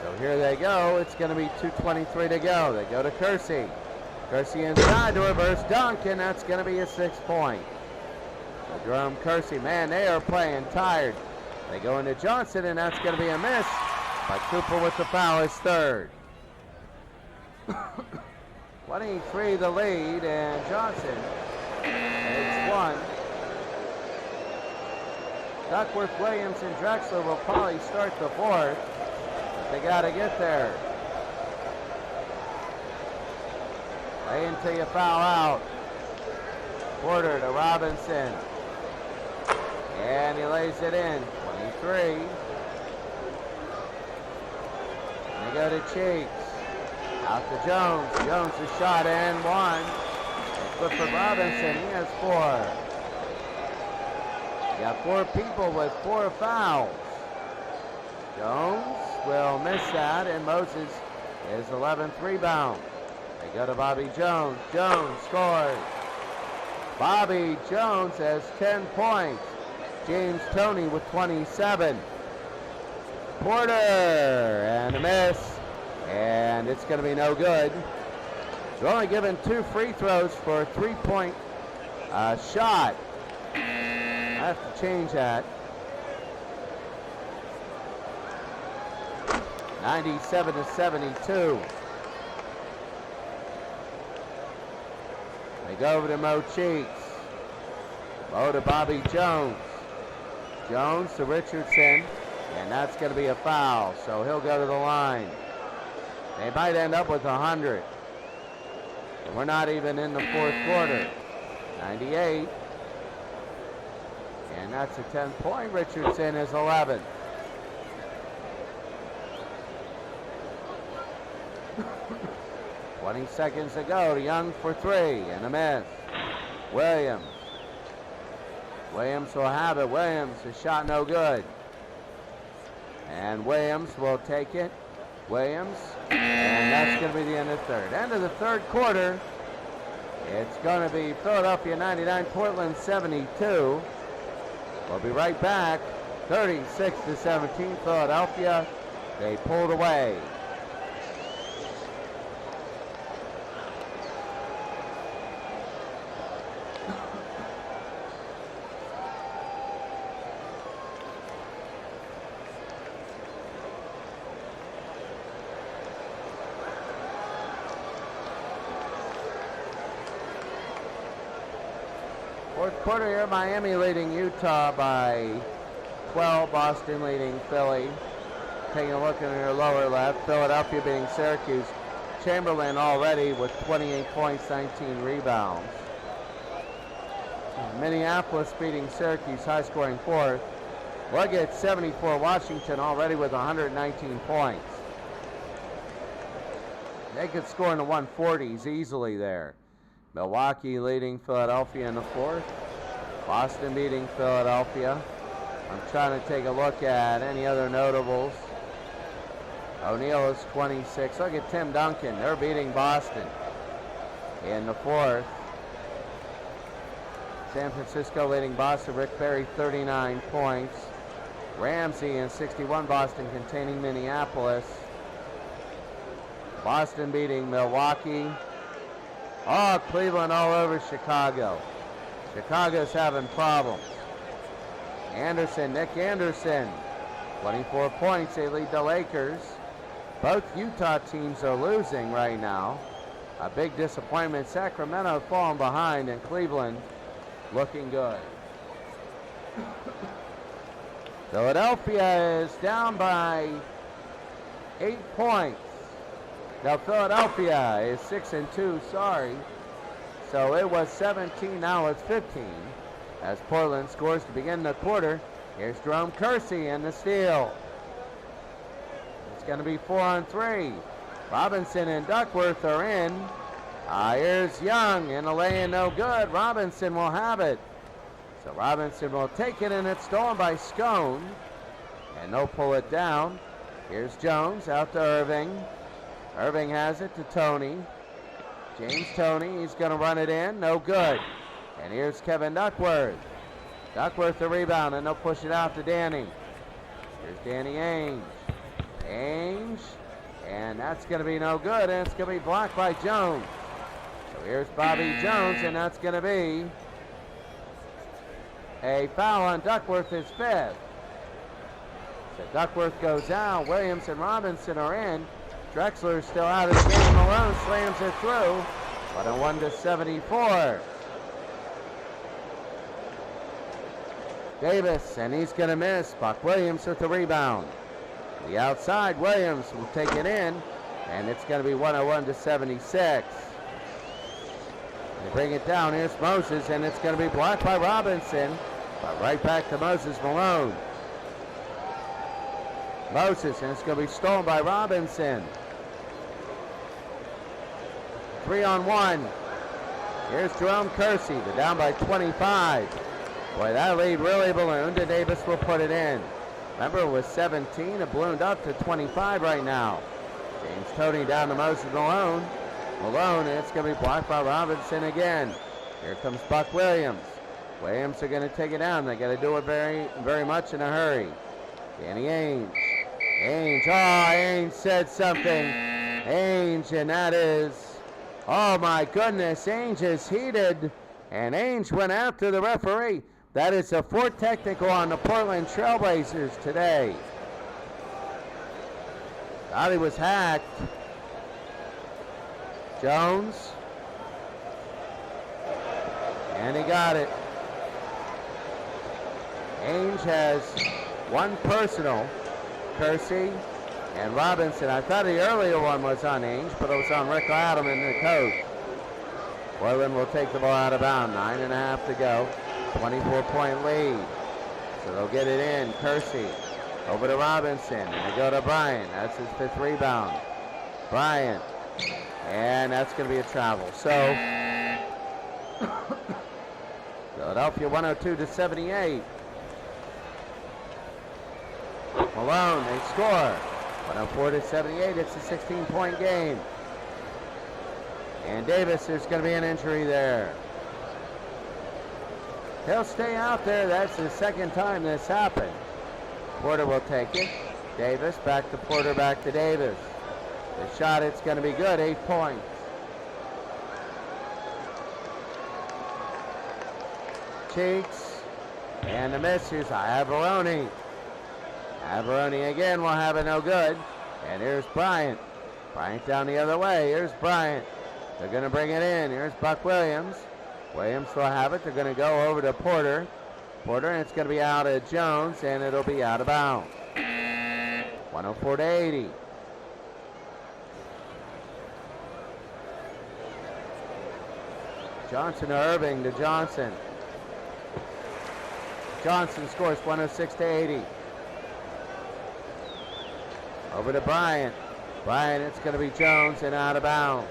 So here they go. It's going to be 2:23 to go. They go to Kersey. Kersey inside to reverse dunk, and that's going to be a 6-point. So Jerome Kersey, man, they are playing tired. They go into Johnson, and that's going to be a miss. But Cooper with the foul, his third. 23 the lead, and Johnson makes 1. Duckworth, Williams, and Drexler will probably start the fourth, but they got to get there. Play until you foul out. Porter to Robinson, and he lays it in. 23. And they go to Cheeks. Out to Jones. Jones a shot and 1. And Clifford Robinson, he has 4. You got 4 people with 4 fouls. Jones will miss that, and Moses is 11th rebound. They go to Bobby Jones. Jones scores. Bobby Jones has 10 points. James Toney with 27. Porter, and a miss. And it's going to be no good. They're only given 2 free throws for a 3-point shot. I have to change that. 97-72. They go over to Mo Cheeks. Mo to Bobby Jones. Jones to Richardson. And that's going to be a foul. So he'll go to the line. They might end up with 100. We're not even in the fourth quarter. 98. And that's a 10-point. Richardson is 11. "20 seconds to go. Young for three and a miss. Williams. Williams will have it. Williams, a shot no good. And Williams will take it. Williams. And that's going to be the end of the third. End of the third quarter. It's going to be Philadelphia 99, Portland 72. We'll be right back. 36-17 Philadelphia. They pulled away. Fourth quarter here, Miami leading Utah by 12, Boston leading Philly. Taking a look in your lower left, Philadelphia beating Syracuse. Chamberlain already with 28 points, 19 rebounds. Minneapolis beating Syracuse, high scoring fourth. Look at 74, Washington already with 119 points. They could score in the 140s easily there. Milwaukee leading Philadelphia in the fourth. Boston beating Philadelphia. I'm trying to take a look at any other notables. O'Neal is 26. Look at Tim Duncan. They're beating Boston in the fourth. San Francisco leading Boston. Rick Barry, 39 points. Ramsey in 61. Boston containing Minneapolis. Boston beating Milwaukee. Oh, Cleveland all over Chicago. Chicago's having problems. Anderson, Nick Anderson, 24 points. They lead the Lakers. Both Utah teams are losing right now. A big disappointment. Sacramento falling behind, and Cleveland looking good. Philadelphia is down by 8 points. Now Philadelphia is 6-2, sorry. So it was 17, now it's 15. As Portland scores to begin the quarter. Here's Jerome Kersey in the steal. It's going to be 4-on-3. Robinson and Duckworth are in. Here's Young, and a lay-in no good. Robinson will have it. So Robinson will take it, and it's stolen by Scone. And they'll pull it down. Here's Jones out to Irving. Irving has it to Tony. James Toney, he's going to run it in. No good. And here's Kevin Duckworth. Duckworth the rebound, and they'll push it out to Danny. Here's Danny Ainge. Ainge. And that's going to be no good, and it's going to be blocked by Jones. So here's Bobby Jones, and that's going to be a foul on Duckworth, his fifth. So Duckworth goes out. Williams and Robinson are in. Drexler's still out of the game. Malone slams it through. 101-74. Davis, and he's going to miss. Buck Williams with the rebound. The outside, Williams will take it in, and it's going to be 101-76. They bring it down. Here's Moses, and it's going to be blocked by Robinson. But right back to Moses Malone. Moses, and it's going to be stolen by Robinson. 3-on-1. Here's Jerome Kersey. They're down by 25. Boy, that lead really ballooned, and Davis will put it in. Remember, it was 17. It ballooned up to 25 right now. James Toney down to Moses Malone. Malone, and it's going to be blocked by Robinson again. Here comes Buck Williams. Williams are going to take it down. They got to do it very, very much in a hurry. Danny Ainge. Ainge. Oh, Ainge said something. Ainge, and that is, oh my goodness, Ainge is heated, and Ainge went after the referee. That is a fourth technical on the Portland Trailblazers today. Thought he was hacked. Jones. And he got it. Ainge has one personal. Kersey and Robinson. I thought the earlier one was on Ainge, but it was on Rick Adelman, the coach. Portland will take the ball out of bounds. 9.5 to go. 24-point lead. So they'll get it in. Kersey over to Robinson. And they go to Bryant. That's his 5th rebound. Bryant. And that's going to be a travel. So Philadelphia 102-78. Malone, they score. 104-78. It's a 16-point game. And Davis, there's going to be an injury there. He'll stay out there. That's the 2nd time this happened. Porter will take it. Davis, back to Porter, back to Davis. The shot, it's going to be good. 8 points. Cheeks. And the miss. Here's Iavaroni. Iavaroni again will have it no good. And here's Bryant. Bryant down the other way. Here's Bryant. They're going to bring it in. Here's Buck Williams. Williams will have it. They're going to go over to Porter. Porter, and it's going to be out of Jones, and it'll be out of bounds. 104-80. Johnson to Irving to Johnson. Johnson scores 106-80. Over to Bryant. Bryant, it's going to be Jones and out of bounds.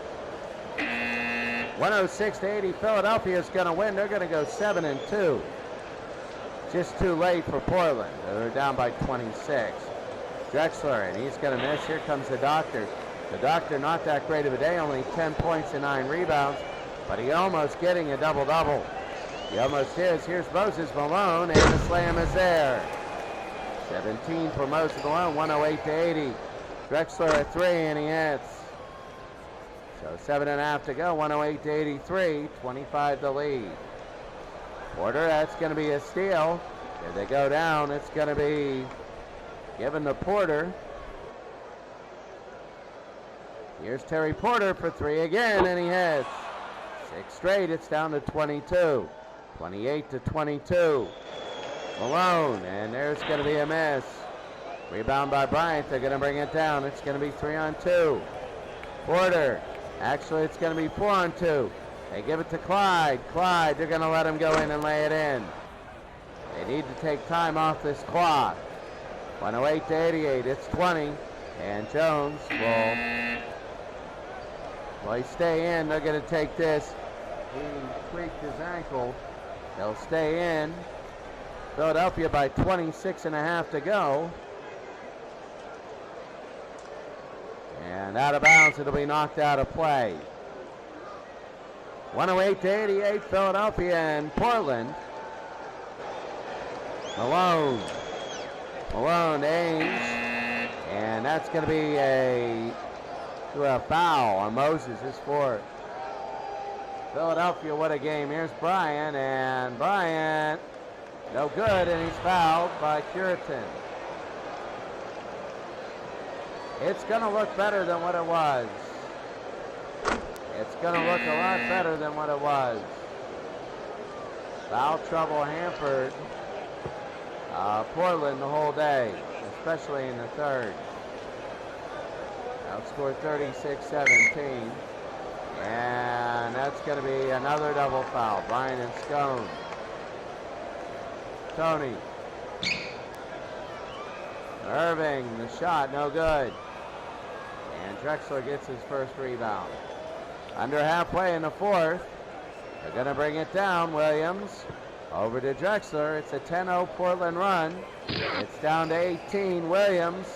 106-80. Philadelphia is going to win. They're going to go 7-2. Just too late for Portland. They're down by 26. Drexler, and he's going to miss. Here comes the Doctor. The Doctor, not that great of a day, only 10 points and 9 rebounds, but he almost getting a double-double. He almost is. Here's Moses Malone, and the slam is there. 17 for Moses Malone, 108-80. Drexler at 3, and he hits. So 7.5 to go, 108-83, 25 to lead. Porter, that's going to be a steal. If they go down, it's going to be given to Porter. Here's Terry Porter for 3 again, and he hits. 6 straight, it's down to 22. 28-22. Malone, and there's going to be a miss. Rebound by Bryant, they're going to bring it down. It's going to be 3-on-2. Porter, actually it's going to be 4-on-2. They give it to Clyde. Clyde, they're going to let him go in and lay it in. They need to take time off this clock. 108-88, it's 20. And Jones will he stay in. They're going to take this. He tweaked his ankle. They'll stay in. Philadelphia by 26.5 to go. And out of bounds, it'll be knocked out of play. 108-88, Philadelphia and Portland. Malone aims, and that's going to be a foul on Moses, his 4th. Philadelphia, what a game. Here's Bryant, and Bryant, no good, and he's fouled by Curitin. It's going to look better than what it was. It's going to look a lot better than what it was. Foul trouble hampered Portland the whole day, especially in the 3rd. Outscored 36-17. And that's going to be another double foul. Bryant and Scone. Tony. Irving, the shot, no good. And Drexler gets his 1st rebound. Under halfway in the 4th. They're going to bring it down. Williams over to Drexler. It's a 10-0 Portland run. It's down to 18. Williams,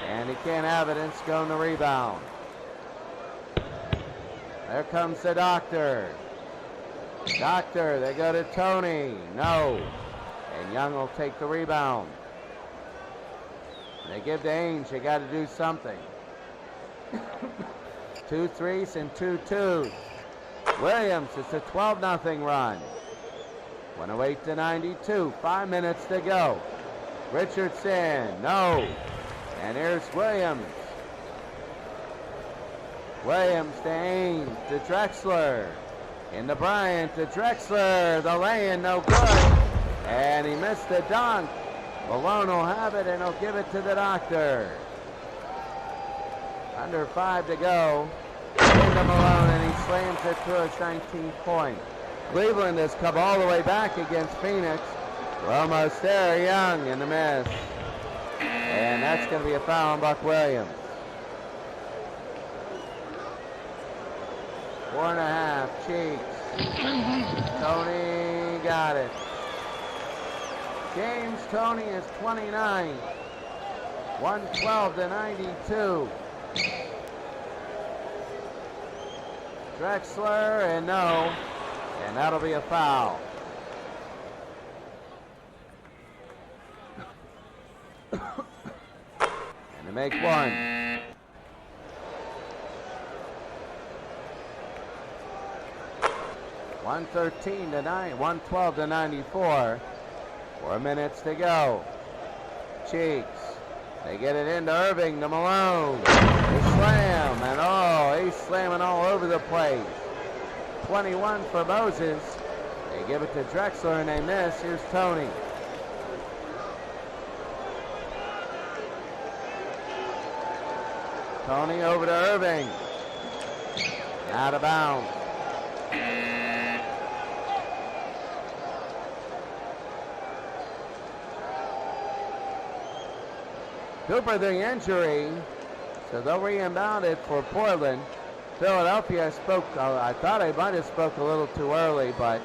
and he can't have it, and Scone the rebound. There comes the Doctor. Doctor, they go to Tony. No. And Young will take the rebound. They give to Ainge. They got to do something. 2 threes and 2 twos. Williams, it's a 12-0 run. 108-92. 5 minutes to go. Richardson, no. And here's Williams. Williams to Ainge, to Drexler. Into Bryant, to Drexler. The lay-in, no good. And he missed the dunk. Malone will have it, and he'll give it to the Doctor. Under 5 to go. Into Malone, and he slams it to his 19th point. Cleveland has come all the way back against Phoenix. We're almost there. Young in the miss. And that's going to be a foul on Buck Williams. 4.5, Cheeks. Tony got it. James Toney is 29. 112-92. Drexler, and no. And that'll be a foul. And they make one. (113-9), 112-94. 4 minutes to go. Cheeks. They get it into Irving to Malone. They slam, and oh, he's slamming all over the place. 21 for Moses. They give it to Drexler and they miss. Here's Tony. Tony over to Irving. Out of bounds. Cooper the injury, so they'll re-inbound it for Portland. Philadelphia spoke, I thought I might have spoke a little too early, but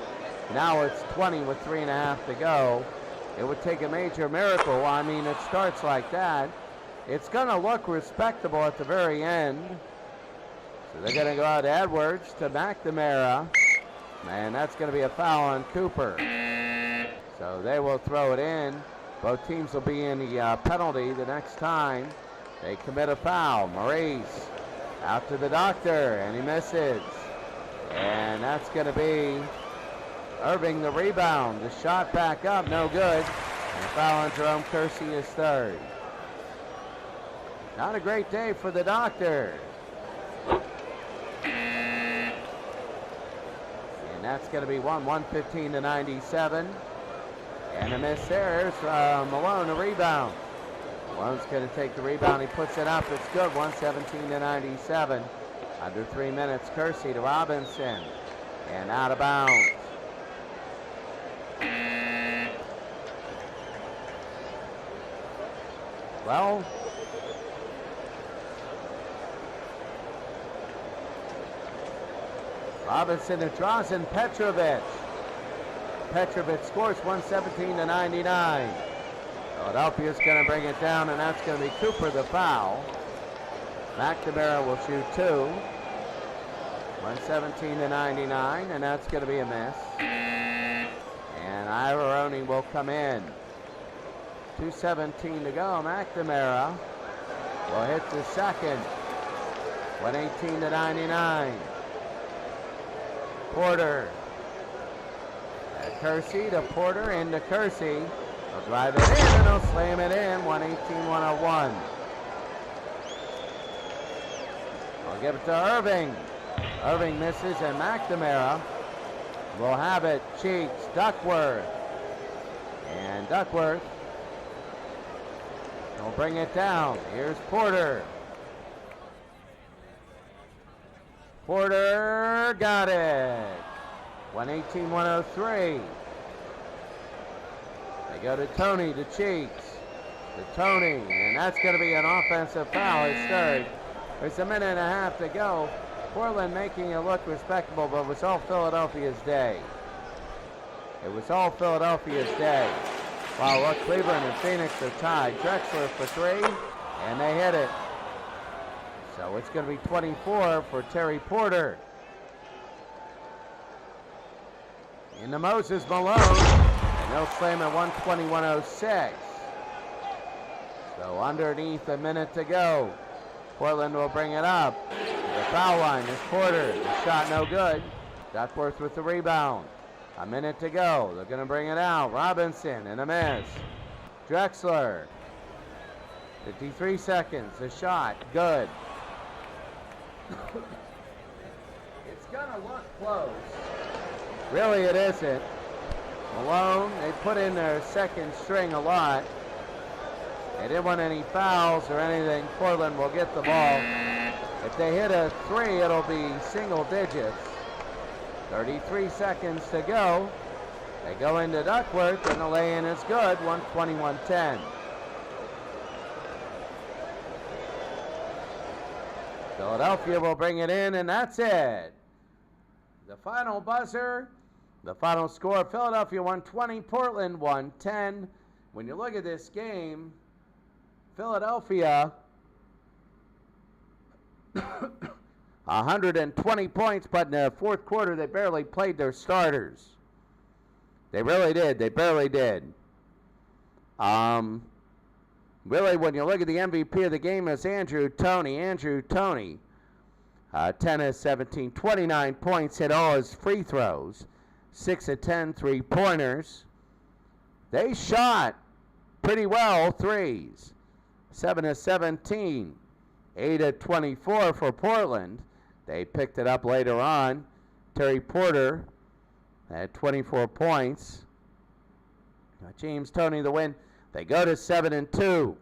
now it's 20 with 3.5 to go. It would take a major miracle. I mean, it starts like that. It's going to look respectable at the very end. So they're going to go out to Edwards to McNamara. And that's going to be a foul on Cooper. So they will throw it in. Both teams will be in the penalty the next time they commit a foul. Maurice out to the doctor, and he misses. And that's going to be Irving the rebound. The shot back up, no good. And a foul on Jerome Kersey is third. Not a great day for the doctor. And that's going to be 115-97. And a miss there. Here's Malone, a rebound. Malone's going to take the rebound. He puts it up. It's good. 117-97. Under 3 minutes. Kersey to Robinson. And out of bounds. Well, Robinson to Drazen Petrovic. Petrovic scores 117-99. Philadelphia's going to bring it down, and that's going to be Cooper the foul. McNamara will shoot two. 117-99, and that's going to be a miss. And Ivoroni will come in. 2:17 to go. McNamara will hit the second. 118-99. Porter. Kersey to Porter, into Kersey. He'll drive it in and he'll slam it in. 118-101. I'll give it to Irving. Irving misses, and McNamara will have it. Cheeks, Duckworth. And Duckworth will bring it down. Here's Porter. Porter got it. 118-103. They go to Tony, to Cheeks, to Tony, and that's going to be an offensive foul. It's third. There's a minute and a half to go. Portland making it look respectable, but it was all Philadelphia's day. It was all Philadelphia's day. Wow, look, Cleveland and Phoenix are tied. Drexler for three, and they hit it. So it's going to be 24 for Terry Porter. Into Moses Malone, and they'll slam at 120-106. So underneath a minute to go. Portland will bring it up. The foul line is Porter. The shot no good. Duckworth with the rebound. A minute to go. They're going to bring it out. Robinson and a miss. Drexler. 53 seconds. The shot. Good. It's going to look close. Really, it isn't. Malone, they put in their second string a lot. They didn't want any fouls or anything. Portland will get the ball. If they hit a 3, it'll be single digits. 33 seconds to go. They go into Duckworth, and the lay-in is good, 121-10. Philadelphia will bring it in, and that's it. The final buzzer, the final score, Philadelphia 120, Portland 110. When you look at this game, Philadelphia 120 points, but in the fourth quarter they barely played their starters. They really did. They barely did. Really, when you look at the MVP of the game, is Andrew Toney. Andrew Toney, 10 of 17, 29 points, hit all his free throws, 6 of 10 three-pointers. They shot pretty well threes, 7 of 17, 8 of 24 for Portland. They picked it up later on. Terry Porter at 24 points. James Toney the win. They go to 7-2.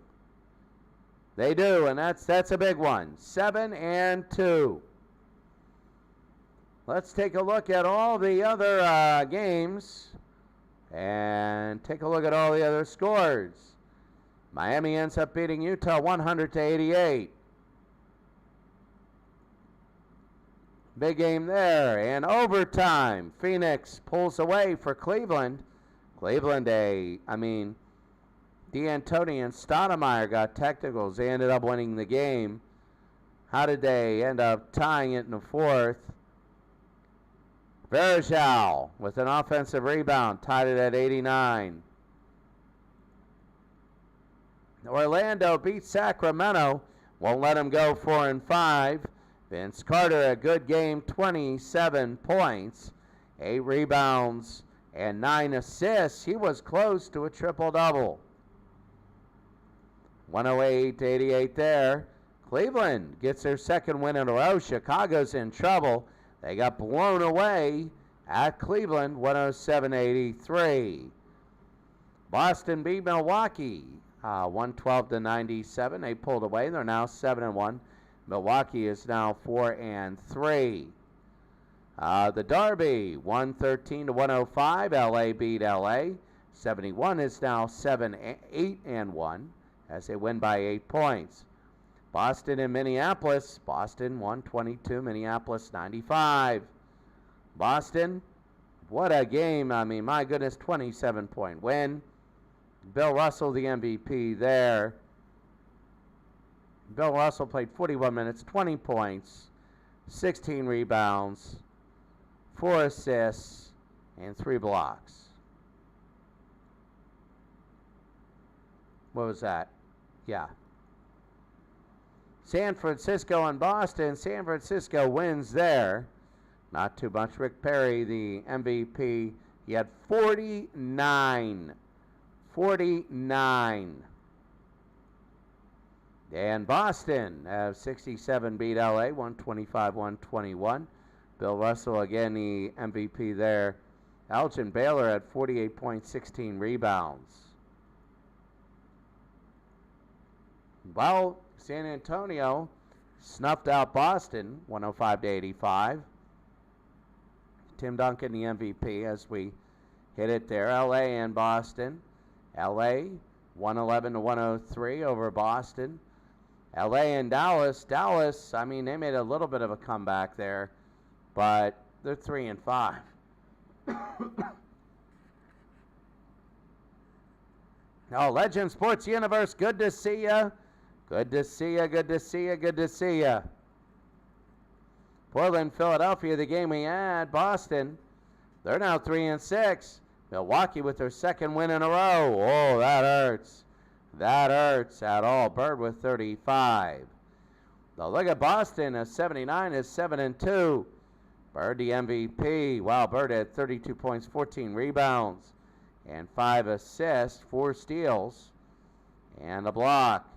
They do, and that's a big one. 7-2. Let's take a look at all the other games and take a look at all the other scores. Miami ends up beating Utah 100-88. Big game there. And overtime, Phoenix pulls away for Cleveland. Cleveland, D'Antoni and Stoudemire got technicals. They ended up winning the game. How did they end up tying it in the fourth? Verjao with an offensive rebound, tied it at 89. Orlando beats Sacramento. Won't let them go 4-5. Vince Carter, a good game, 27 points, 8 rebounds, and 9 assists. He was close to a triple-double. 108-88 there. Cleveland gets their second win in a row. Chicago's in trouble. They got blown away at Cleveland, 107-83. Boston beat Milwaukee, 112-97. They pulled away. They're now 7-1. Milwaukee is now 4-3. The Derby, 113-105. LA beat LA. 71 is now 7-8-1 as they win by 8 points. Boston and Minneapolis. Boston 122, Minneapolis 95. Boston, what a game. My goodness, 27-point win. Bill Russell, the MVP there. Bill Russell played 41 minutes, 20 points, 16 rebounds, 4 assists, and 3 blocks. What was that? Yeah. San Francisco and Boston. San Francisco wins there. Not too much. Rick Perry, the MVP, he had 49. 49. And Boston, 67 beat LA, 125-121. Bill Russell, again, the MVP there. Elgin Baylor had 48 points, 16 rebounds. Well, San Antonio snuffed out Boston, 105-85. Tim Duncan, the MVP, as we hit it there. LA and Boston. LA, 111-103 over Boston. LA and Dallas. Dallas, they made a little bit of a comeback there, but they're 3-5. Oh, Legend Sports Universe, good to see ya. Good to see ya, good to see ya, good to see ya. Portland, Philadelphia, the game we had. Boston, they're now 3-6. Milwaukee with their second win in a row. Oh, that hurts. That hurts at all. Bird with 35. Now look at Boston, a 79 is 7-2. Bird the MVP. Wow, Bird had 32 points, 14 rebounds, and 5 assists, 4 steals, and a block.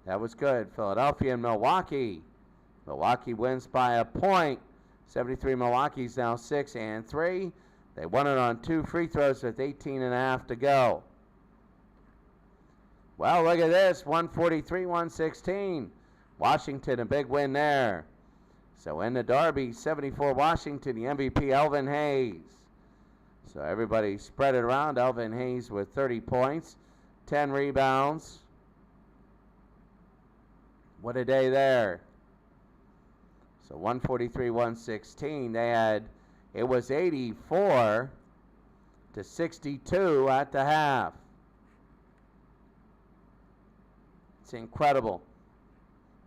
That was good. Philadelphia and Milwaukee. Milwaukee wins by a point. 73 Milwaukee's now 6-3. They won it on 2 free throws with 18.5 to go. Well, look at this, 143-116. Washington, a big win there. So in the Derby, 74 Washington, the MVP Elvin Hayes. So everybody spread it around. Elvin Hayes with 30 points, 10 rebounds. What a day there. So 143-116. They had, it was 84-62 at the half. It's incredible.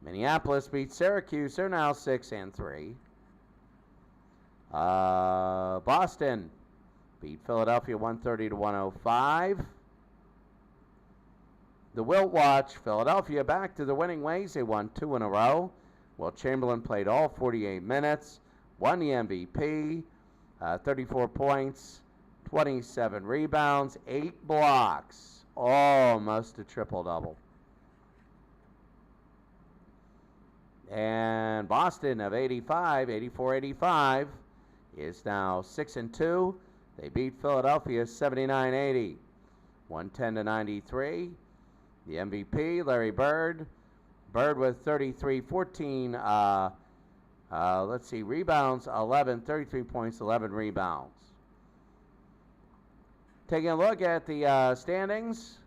Minneapolis beat Syracuse. They're now 6-3. Boston beat Philadelphia 130-105. The Wilt Watch, Philadelphia back to the winning ways. They won 2 in a row. Will Chamberlain played all 48 minutes, won the MVP, 34 points, 27 rebounds, 8 blocks, almost a triple-double. And Boston of 84-85, is now 6-2. They beat Philadelphia 79-80, 110-93. The MVP, Larry Bird. Bird with 33, 14, rebounds, 11, 33 points, 11 rebounds. Taking a look at the standings.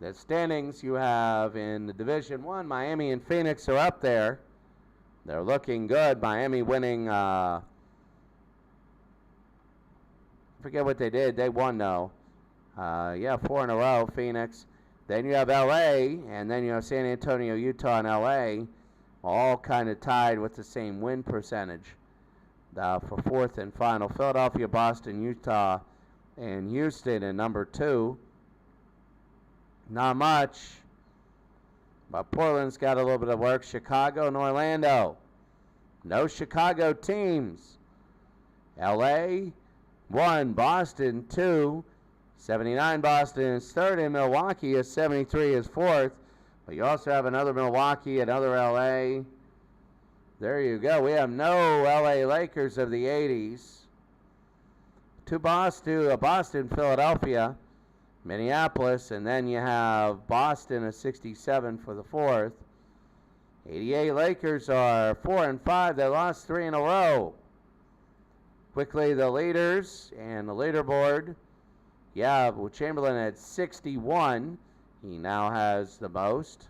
The standings you have in the Division 1, Miami and Phoenix are up there. They're looking good. Miami winning, forget what they did. They won, though. 4 in a row, Phoenix. Then you have LA, and then you have San Antonio, Utah, and LA, all kind of tied with the same win percentage for fourth and final. Philadelphia, Boston, Utah, and Houston in number 2. Not much, but Portland's got a little bit of work. Chicago and Orlando. No Chicago teams. LA, 1, Boston, 2. 79 Boston is 3rd, and Milwaukee is 73 is 4th. But you also have another Milwaukee, another LA. There you go. We have no LA Lakers of the 80s. 2 Boston, Philadelphia, Minneapolis, and then you have Boston, a 67 for the 4th. 88 Lakers are 4-5. They lost 3 in a row. Quickly, the leaders and the leaderboard. Yeah, well, Chamberlain had 61. He now has the most.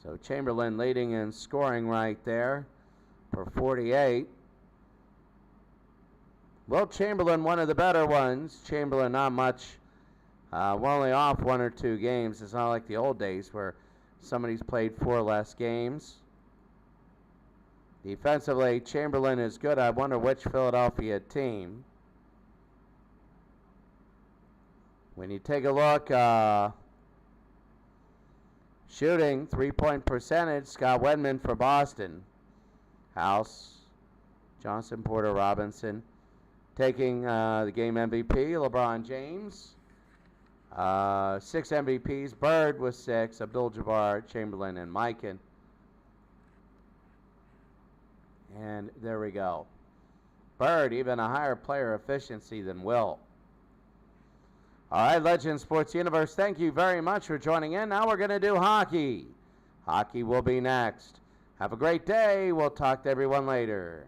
So Chamberlain leading in scoring right there for 48. Well, Chamberlain, one of the better ones. Chamberlain, not much. We're only off 1 or 2 games. It's not like the old days where somebody's played 4 less games. Defensively, Chamberlain is good. I wonder which Philadelphia team. When you take a look, shooting, 3-point percentage, Scott Wedman for Boston. House, Johnson, Porter, Robinson. Taking the game MVP, LeBron James. 6 MVPs, Bird with 6, Abdul-Jabbar, Chamberlain, and Mikan. And there we go. Bird, even a higher player efficiency than Will. All right, Legend Sports Universe, thank you very much for joining in. Now we're going to do hockey. Hockey will be next. Have a great day. We'll talk to everyone later.